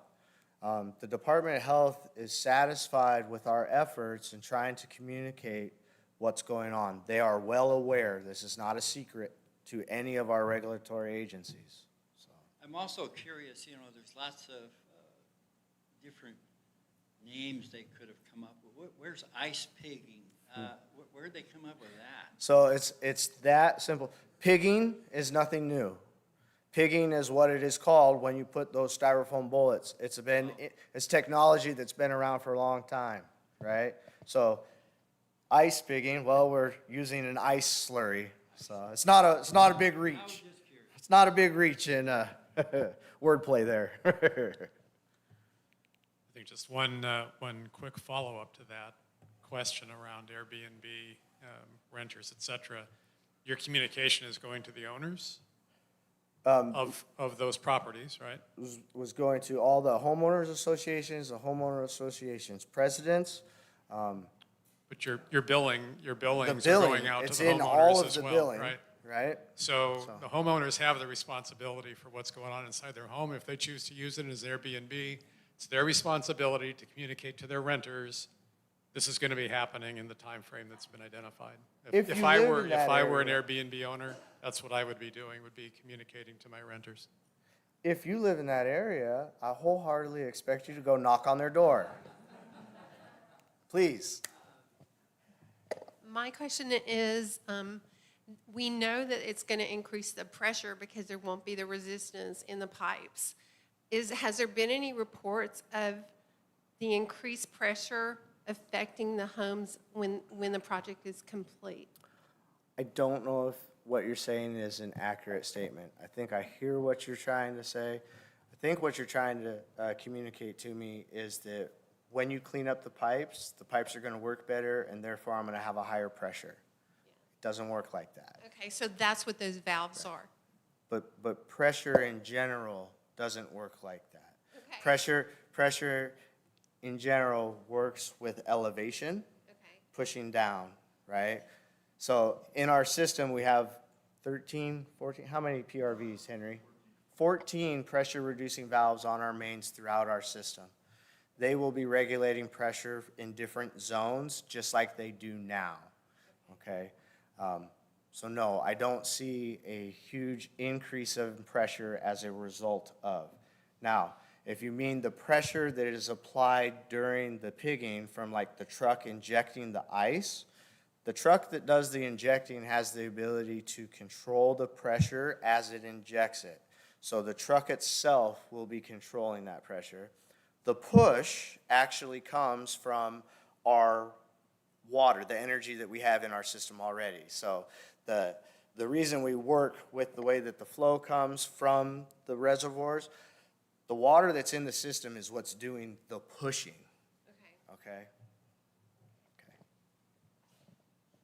The Department of Health is satisfied with our efforts in trying to communicate what's going on. They are well aware. This is not a secret to any of our regulatory agencies. So. I'm also curious, there's lots of different names they could have come up with. Where's ice pigging? Where'd they come up with that? So it's that simple. Pigging is nothing new. Pigging is what it is called when you put those styrofoam bullets. It's technology that's been around for a long time, right? So ice pigging, well, we're using an ice slurry. So it's not a big reach. It's not a big reach in wordplay there. I think just one quick follow-up to that question around Airbnb, renters, et cetera. Your communication is going to the owners of those properties, right? Was going to all the homeowners associations, the homeowner associations presidents. But your billings The are billing, going out to it's the in all homeowners of as the well, billing, right? right? So the homeowners have the responsibility for what's going on inside their home. If they choose to use it as Airbnb, it's their responsibility to communicate to their renters, this is going to be happening in the time frame that's been identified. If I were an Airbnb owner, that's what I would be doing, would be communicating to my renters. If you live in that area, I wholeheartedly expect you to go knock on their door. Please. My question is, we know that it's going to increase the pressure because there won't be the resistance in the pipes. Has there been any reports of the increased pressure affecting the homes when the project is complete? I don't know if what you're saying is an accurate statement. I think I hear what you're trying to say. I think what you're trying to communicate to me is that when you clean up the pipes are gonna work better, and therefore I'm gonna have a higher pressure. It doesn't work like that. Okay, so that's what those valves are. But pressure in general doesn't work like that. Okay. Pressure in general works with elevation, Okay. pushing down, right? So in our system, we have 13, 14, how many PRVs, Henry? 14 pressure-reducing valves on our mains throughout our system. They will be regulating pressure in different zones, just like they do now, okay? So no, I don't see a huge increase of pressure as a result of. Now, if you mean the pressure that is applied during the pigging from like the truck injecting the ice, the truck that does the injecting has the ability to control the pressure as it injects it. So the truck itself will be controlling that pressure. The push actually comes from our water, the energy that we have in our system already. So the reason we work with the way that the flow comes from the reservoirs, the water that's in the system is what's doing the pushing. Okay. Okay? Okay.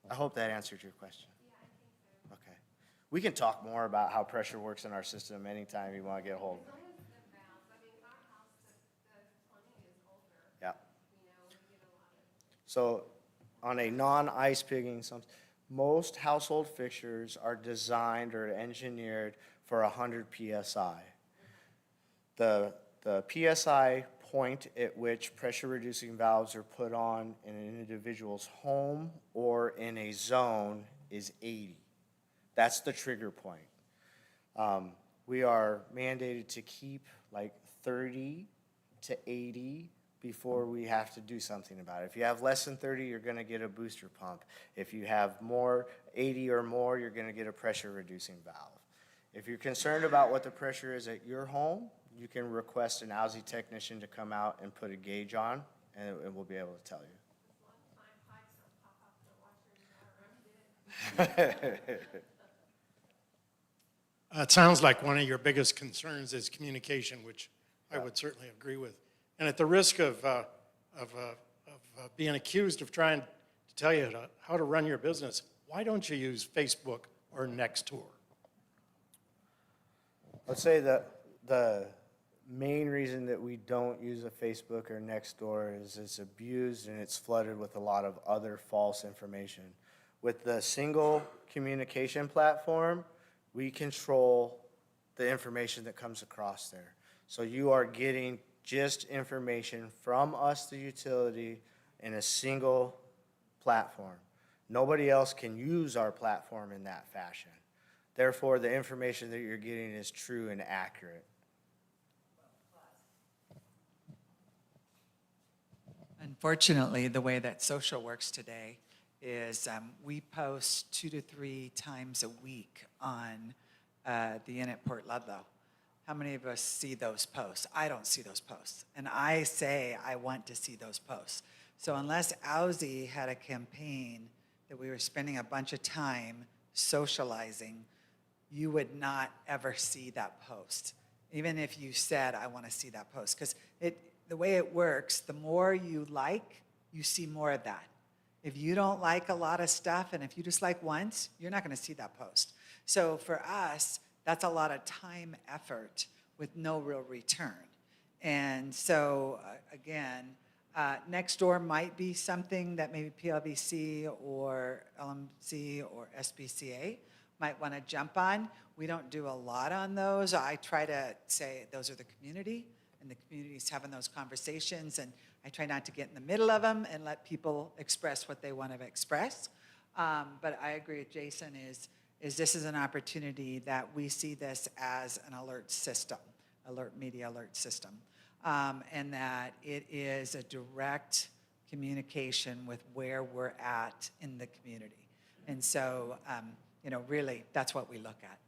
I hope that answered your question. Yeah, I think so. Okay. We can talk more about how pressure works in our system anytime you want to get a hold of me. As long as the valves, I mean, our house, the 20 is older. Yeah. You know, we get a lot of. So on a non-ice pigging, most household fixtures are designed or engineered for 100 PSI. The PSI point at which pressure-reducing valves are put on in an individual's home or in a zone is 80. That's the trigger point. We are mandated to keep like 30 to 80 before we have to do something about it. If you have less than 30, you're gonna get a booster pump. If you have more, 80 or more, you're gonna get a pressure-reducing valve. If you're concerned about what the pressure is at your home, you can request an OWSI technician to come out and put a gauge on, and we'll be able to tell you. It sounds like one of your biggest concerns is communication, which I would certainly agree with. And at the risk of being accused of trying to tell you how to run your business, why don't you use Facebook or Nextdoor? I'd say that the main reason that we don't use a Facebook or Nextdoor is it's abused and it's flooded with a lot of other false information. With the single communication platform, we control the information that comes across there. So you are getting just information from us, the utility, in a single platform. Nobody else can use our platform in that fashion. Therefore, the information that you're getting is true and accurate. Unfortunately, the way that social works today is we post 2 to 3 times a week on the Inn at Port Ludlow. How many of us see those posts? I don't see those posts. And I say I want to see those posts. So unless OWSI had a campaign that we were spending a bunch of time socializing, you would not ever see that post. Even if you said, I want to see that post. Because the way it works, the more you like, you see more of that. If you don't like a lot of stuff, and if you just like once, you're not going to see that post. So for us, that's a lot of time, effort, with no real return. And so, again, Nextdoor might be something that maybe PLVC or LMC or SPCA might want to jump on. We don't do a lot on those. I try to say those are the community, and the community's having those conversations, and I try not to get in the middle of them and let people express what they want to express. But I agree with Jason is this is an opportunity that we see this as an alert system, media alert system, and that it is a direct communication with where we're at in the community. And so, really, that's what we look at.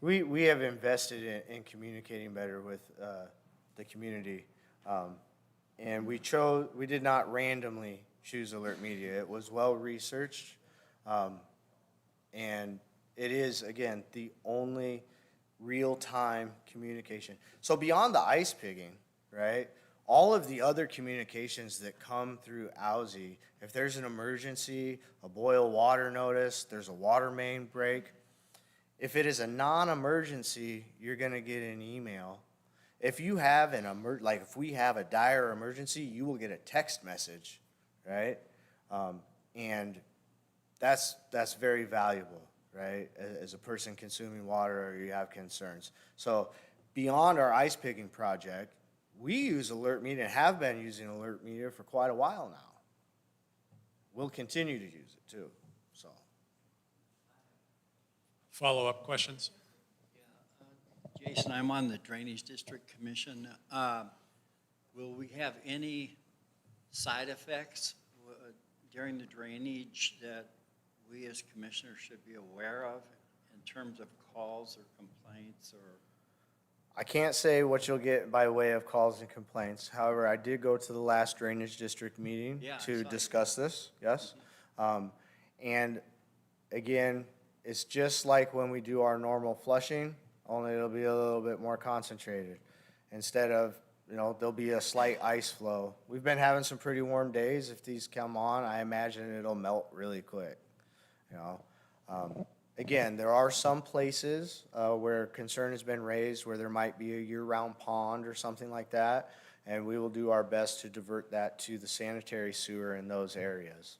We have invested in communicating better with the community, and we did not randomly choose Alert Media. It was well researched, and it is, again, the only real-time communication. So beyond the ice pigging, right, all of the other communications that come through OWSI, if there's an emergency, a boil water notice, there's a water main break, if it is a non-emergency, you're gonna get an email. If you have like if we have a dire emergency, you will get a text message, right? And that's very valuable, right? As a person consuming water or you have concerns. So beyond our ice picking project, we use alert media and have been using alert media for quite a while now. We'll continue to use it too, so. Follow-up questions? Jason, I'm on the Drainage District Commission. Will we have any side effects during the drainage that we as commissioners should be aware of in terms of calls or complaints or? I can't say what you'll get by way of calls and complaints. However, I did go to the last Drainage District meeting to discuss this, yes. And again, it's just like when we do our normal flushing, only it'll be a little bit more concentrated. Instead of, there'll be a slight ice flow. We've been having some pretty warm days. If these come on, I imagine it'll melt really quick, Again, there are some places where concern has been raised where there might be a year-round pond or something like that, and we will do our best to divert that to the sanitary sewer in those areas.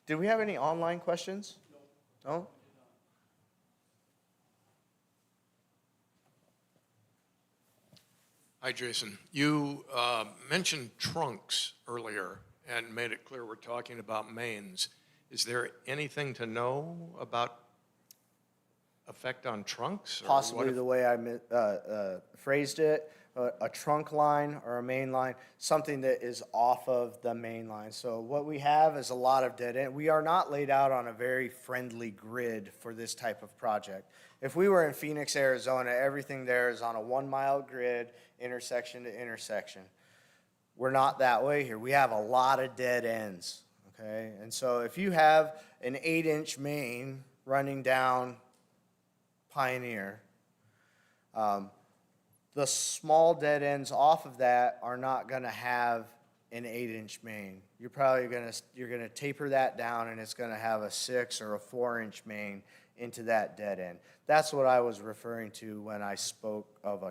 Did we have any online questions? No? Hi, Jason. You mentioned trunks earlier and made it clear we're talking about mains. Is there anything to know about effect on trunks? Possibly the way I phrased it, a trunk line or a main line, something that is off of the main line. So what we have is a lot of dead end. We are not laid out on a very friendly grid for this type of project. If we were in Phoenix, Arizona, everything there is on a 1-mile grid, intersection to intersection. We're not that way here. We have a lot of dead ends, okay? And so if you have an 8-inch main running down Pioneer, the small dead ends off of that are not gonna have an 8-inch main. You're gonna taper that down and it's gonna have a 6 or a 4-inch main into that dead end. That's what I was referring to when I spoke of a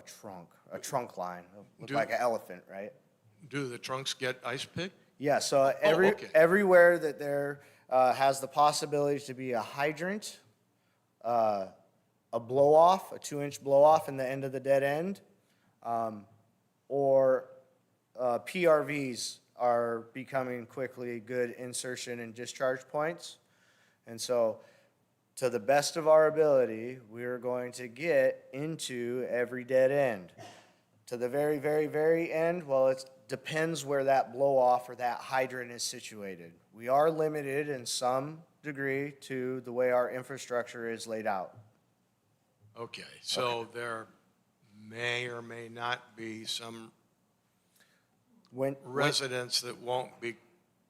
trunk line. Look like an elephant, right? Do the trunks get ice picked? Yeah, so okay. everywhere that there has the possibility to be a hydrant, a blow-off, a 2-inch blow-off in the end of the dead end, or PRVs are becoming quickly good insertion and discharge points. And so, to the best of our ability, we're going to get into every dead end. To the very, very, very end, well, it depends where that blow-off or that hydrant is situated. We are limited in some degree to the way our infrastructure is laid out. Okay, so there may or may not be some residents that won't be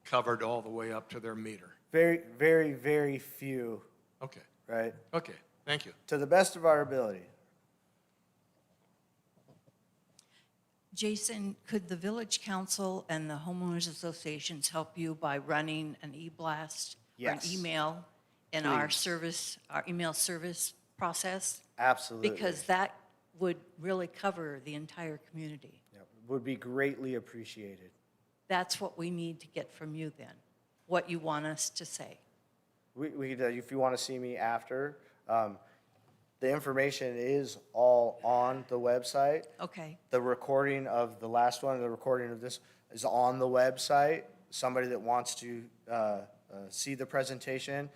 covered all the way up to their meter. Very, very, very few. Okay. Right? Okay, thank you. To the best of our ability. Jason, could the village council and the homeowners associations help you by running an e-blast or an Yes. email in our email service process? Absolutely. Because that would really cover the entire community. Yeah, would be greatly appreciated. That's what we need to get from you then, what you want us to say. If you want to see me after, the information is all on the website. Okay. The recording of the last one, the recording of this is on the website. Somebody that wants to see the presentation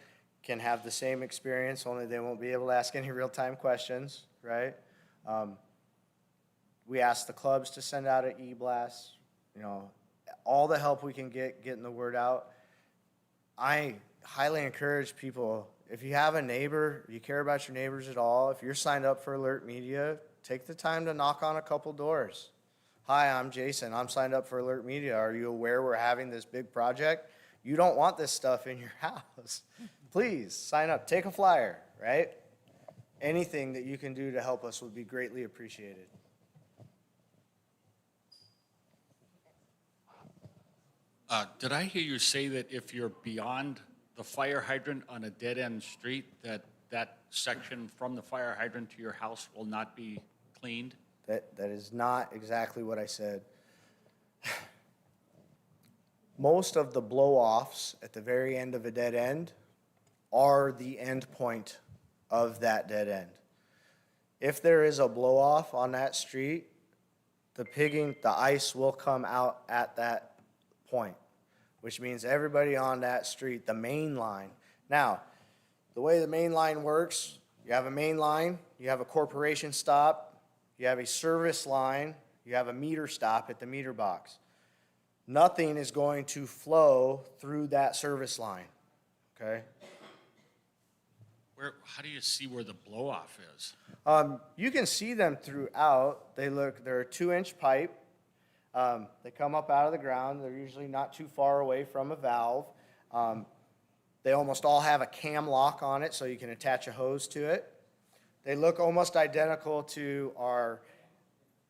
can have the same experience, only they won't be able to ask any real-time questions, right? We ask the clubs to send out an e-blast, all the help we can get getting the word out. I highly encourage people, if you have a neighbor, you care about your neighbors at all, if you're signed up for Alert Media, take the time to knock on a couple doors. Hi, I'm Jason. I'm signed up for Alert Media. Are you aware we're having this big project? You don't want this stuff in your house. Please sign up. Take a flyer, right? anything that you can do to help us would be greatly appreciated. Did I hear you say that if you're beyond the fire hydrant on a dead-end street, that section from the fire hydrant to your house will not be cleaned? That is not exactly what I said. Most of the blow-offs at the very end of a dead end are the end point of that dead end. If there is a blow-off on that street, the ice will come out at that point, which means everybody on that street, the main line. Now, the way the main line works, you have a main line, you have a corporation stop, you have a service line, you have a meter stop at the meter box. Nothing is going to flow through that service line, okay? How do you see where the blow-off is? You can see them throughout. They're a 2-inch pipe. They come up out of the ground. They're usually not too far away from a valve. They almost all have a cam lock on it, so you can attach a hose to it. They look almost identical to our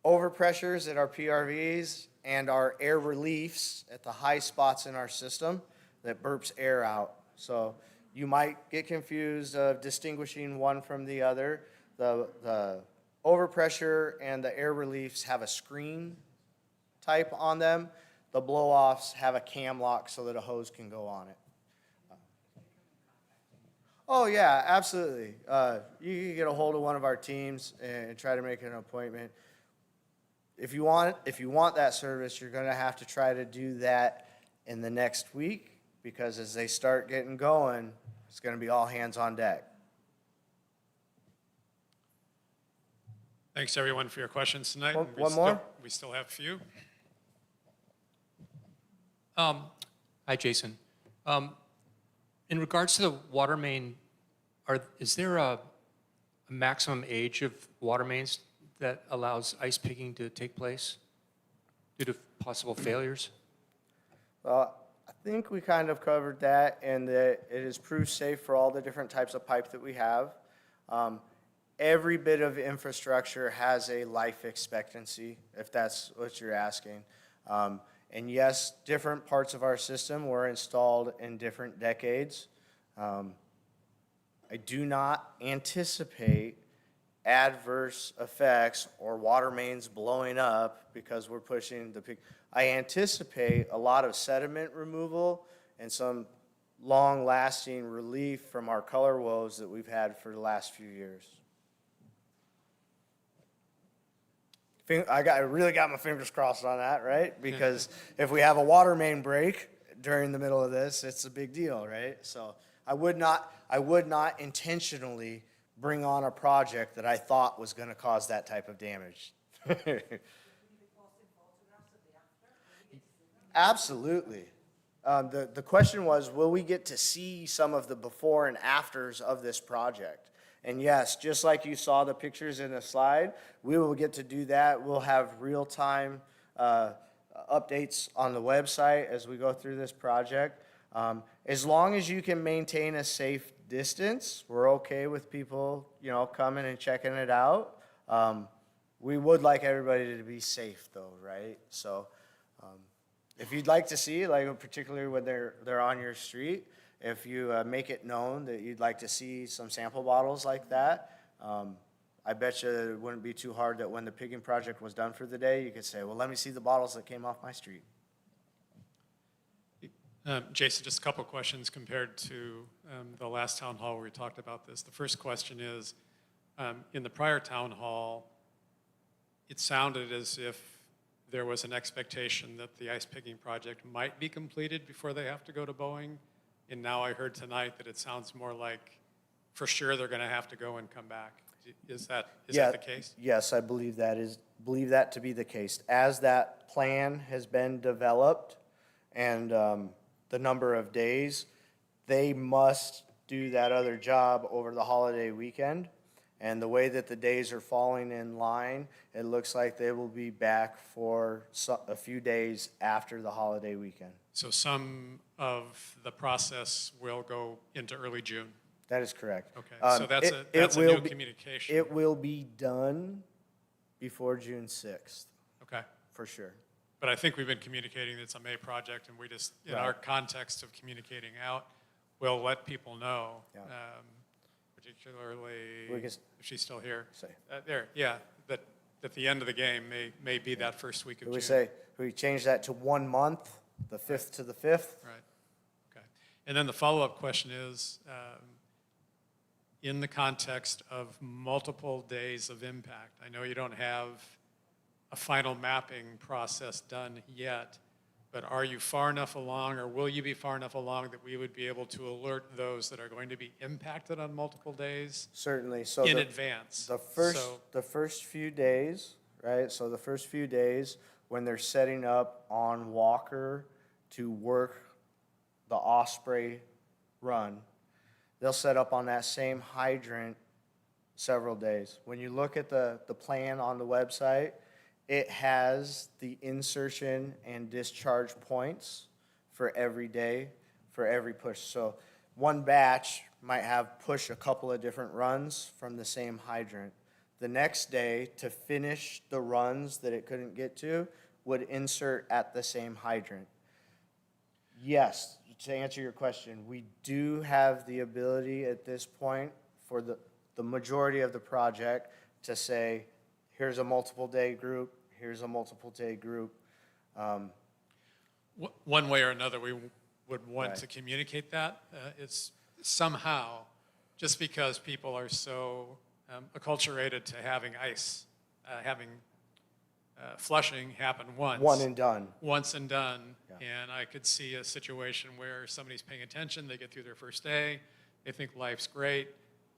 overpressures at our PRVs and our air reliefs at the high spots in our system that burps air out. So you might get confused of distinguishing one from the other. The overpressure and the air reliefs have a screen type on them. The blow-offs have a cam lock so that a hose can go on it. Oh yeah, absolutely. You can get a hold of one of our teams and try to make an appointment. If you want that service, you're going to have to try to do that in the next week, because as they start getting going, it's going to be all hands on deck. Thanks, everyone, for your questions tonight. One more? We still have a few. Hi, Jason. In regards to the water main, is there a maximum age of water mains that allows ice picking to take place due to possible failures? Well, I think we kind of covered that, and that it is proof safe for all the different types of pipe that we have. Every bit of infrastructure has a life expectancy, if that's what you're asking. And yes, different parts of our system were installed in different decades. I do not anticipate adverse effects or water mains blowing up because we're pushing the peak. I anticipate a lot of sediment removal and some long-lasting relief from our color woes that we've had for the last few years. I really got my fingers crossed on that, right? Because if we have a water main break during the middle of this, it's a big deal, right? So I would not intentionally bring on a project that I thought was going to cause that type of damage. Absolutely. The question was, will we get to see some of the before and afters of this project? And yes, just like you saw the pictures in the slide, we will get to do that. We'll have real-time updates on the website as we go through this project. As long as you can maintain a safe distance, we're okay with people, coming and checking it out. We would like everybody to be safe, though, right? So, if you'd like to see, like particularly when they're on your street, if you make it known that you'd like to see some sample bottles like that, I bet you it wouldn't be too hard that when the pigging project was done for the day, you could say, well, let me see the bottles that came off my street. Jason, just a couple questions compared to the last town hall where we talked about this. The first question is, in the prior town hall, it sounded as if there was an expectation that the ice picking project might be completed before they have to go to Boeing. And now I heard tonight that it sounds more like for sure they're going to have to go and come back. Is that the case? Yes, I believe that to be the case. As that plan has been developed and the number of days, they must do that other job over the holiday weekend. And the way that the days are falling in line, it looks like they will be back for a few days after the holiday weekend. So some of the process will go into early June? That is correct. Okay, so that's it a will new be- communication. It will be done before June 6th, Okay. for sure. But I think we've been communicating it's a May project, and we just, in our Right. context of communicating out, we'll let people know, Yeah. particularly We can if she's still here. say. There, yeah, that at the end of the game may be that first week of We June. say, we change that to 1 month, the 5th to the 5th? Right, okay. And then the follow-up question is, in the context of multiple days of impact, I know you don't have a final mapping process done yet, but are you far enough along, or will you be far enough along that we would be able to alert those that are going to be impacted on multiple days Certainly, so in the- advance? The first, So- the first few days, right, so the first few days, when they're setting up on Walker to work the Osprey run, they'll set up on that same hydrant several days. When you look at the plan on the website, it has the insertion and discharge points for every day, for every push. So one batch might have push a couple of different runs from the same hydrant. The next day, to finish the runs that it couldn't get to, would insert at the same hydrant. Yes, to answer your question, we do have the ability at this point for the majority of the project to say, here's a multiple day group, here's a multiple day group. One way or another, we would want Right. to communicate that. It's somehow, just because people are so acculturated to having ice, having flushing happen once. One and done. Once and done. Yeah. And I could see a situation where somebody's paying attention, they get through their first day, they think life's great,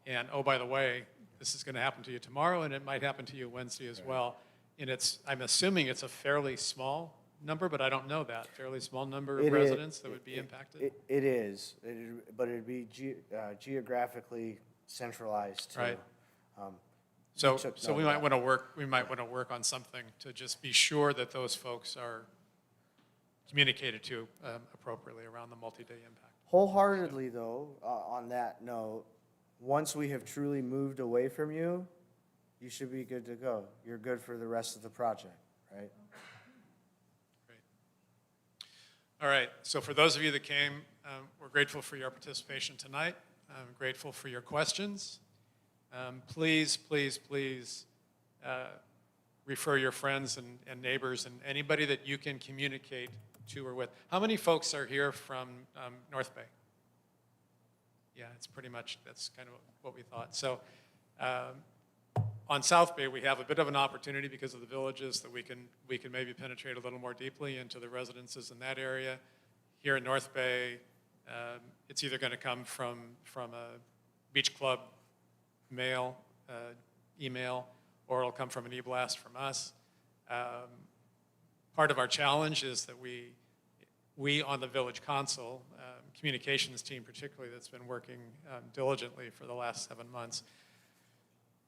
and oh, by the way, this is going to happen to you tomorrow, and it might happen to you Wednesday as well. And I'm assuming it's a fairly small number, but I don't know that, fairly small number of It is- residents that would be impacted? It is, but it'd be geographically centralized too. Right. We So took we note might of want to work on something to just be sure that those folks are communicated to appropriately around the multi-day impact. Wholeheartedly, though, on that note, once we have truly moved away from you, you should be good to go. You're good for the rest of the project, right? Great. All right, so for those of you that came, we're grateful for your participation tonight. I'm grateful for your questions. Please, please, please refer your friends and neighbors and anybody that you can communicate to or with. How many folks are here from North Bay? Yeah, it's pretty much, that's kind of what we thought. So on South Bay, we have a bit of an opportunity because of the villages that we can maybe penetrate a little more deeply into the residences in that area. Here in North Bay, it's either going to come from a beach club mail, email, or it'll come from an e-blast from us. Part of our challenge is that we on the village council, communications team particularly, that's been working diligently for the last 7 months,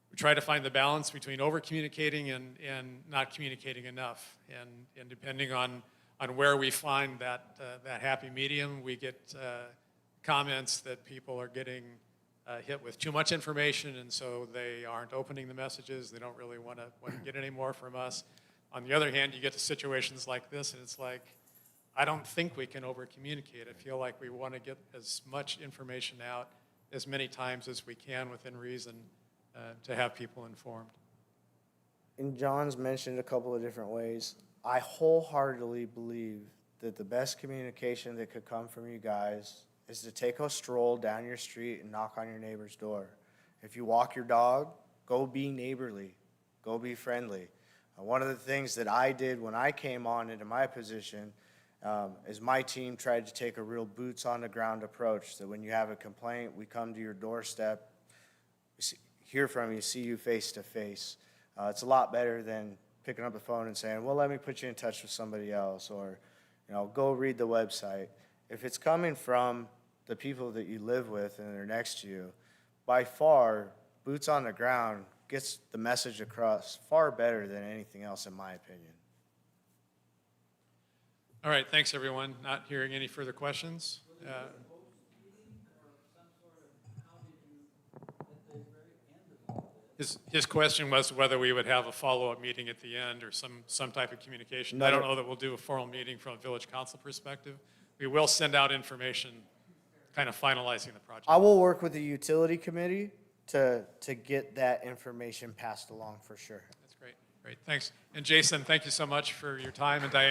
we try to find the balance between over-communicating and not communicating enough. And depending on where we find that happy medium, we get comments that people are getting hit with too much information, and so they aren't opening the messages. They don't really want to get any more from us. On the other hand, you get to situations like this, and it's like, I don't think we can over-communicate. I feel like we want to get as much information out as many times as we can within reason to have people informed. And John's mentioned a couple of different ways. I wholeheartedly believe that the best communication that could come from you guys is to take a stroll down your street and knock on your neighbor's door. If you walk your dog, go be neighborly, go be friendly. One of the things that I did when I came on into my position is my team tried to take a real boots on the ground approach, that when you have a complaint, we come to your doorstep, hear from you, see you face to face. It's a lot better than picking up the phone and saying, well, let me put you in touch with somebody else, or, go read the website. If it's coming from the people that you live with and they're next to you, by far, boots on the ground gets the message across far better than anything else, in my opinion. All right, thanks, everyone. Not hearing any further questions. His question was whether we would have a follow-up meeting at the end or some type of communication. I don't know that we'll do a formal meeting from a village council perspective. We will send out information, kind of finalizing the project. I will work with the utility committee to get that information passed along for sure. That's great. Great, thanks. And Jason, thank you so much for your time, and Diane.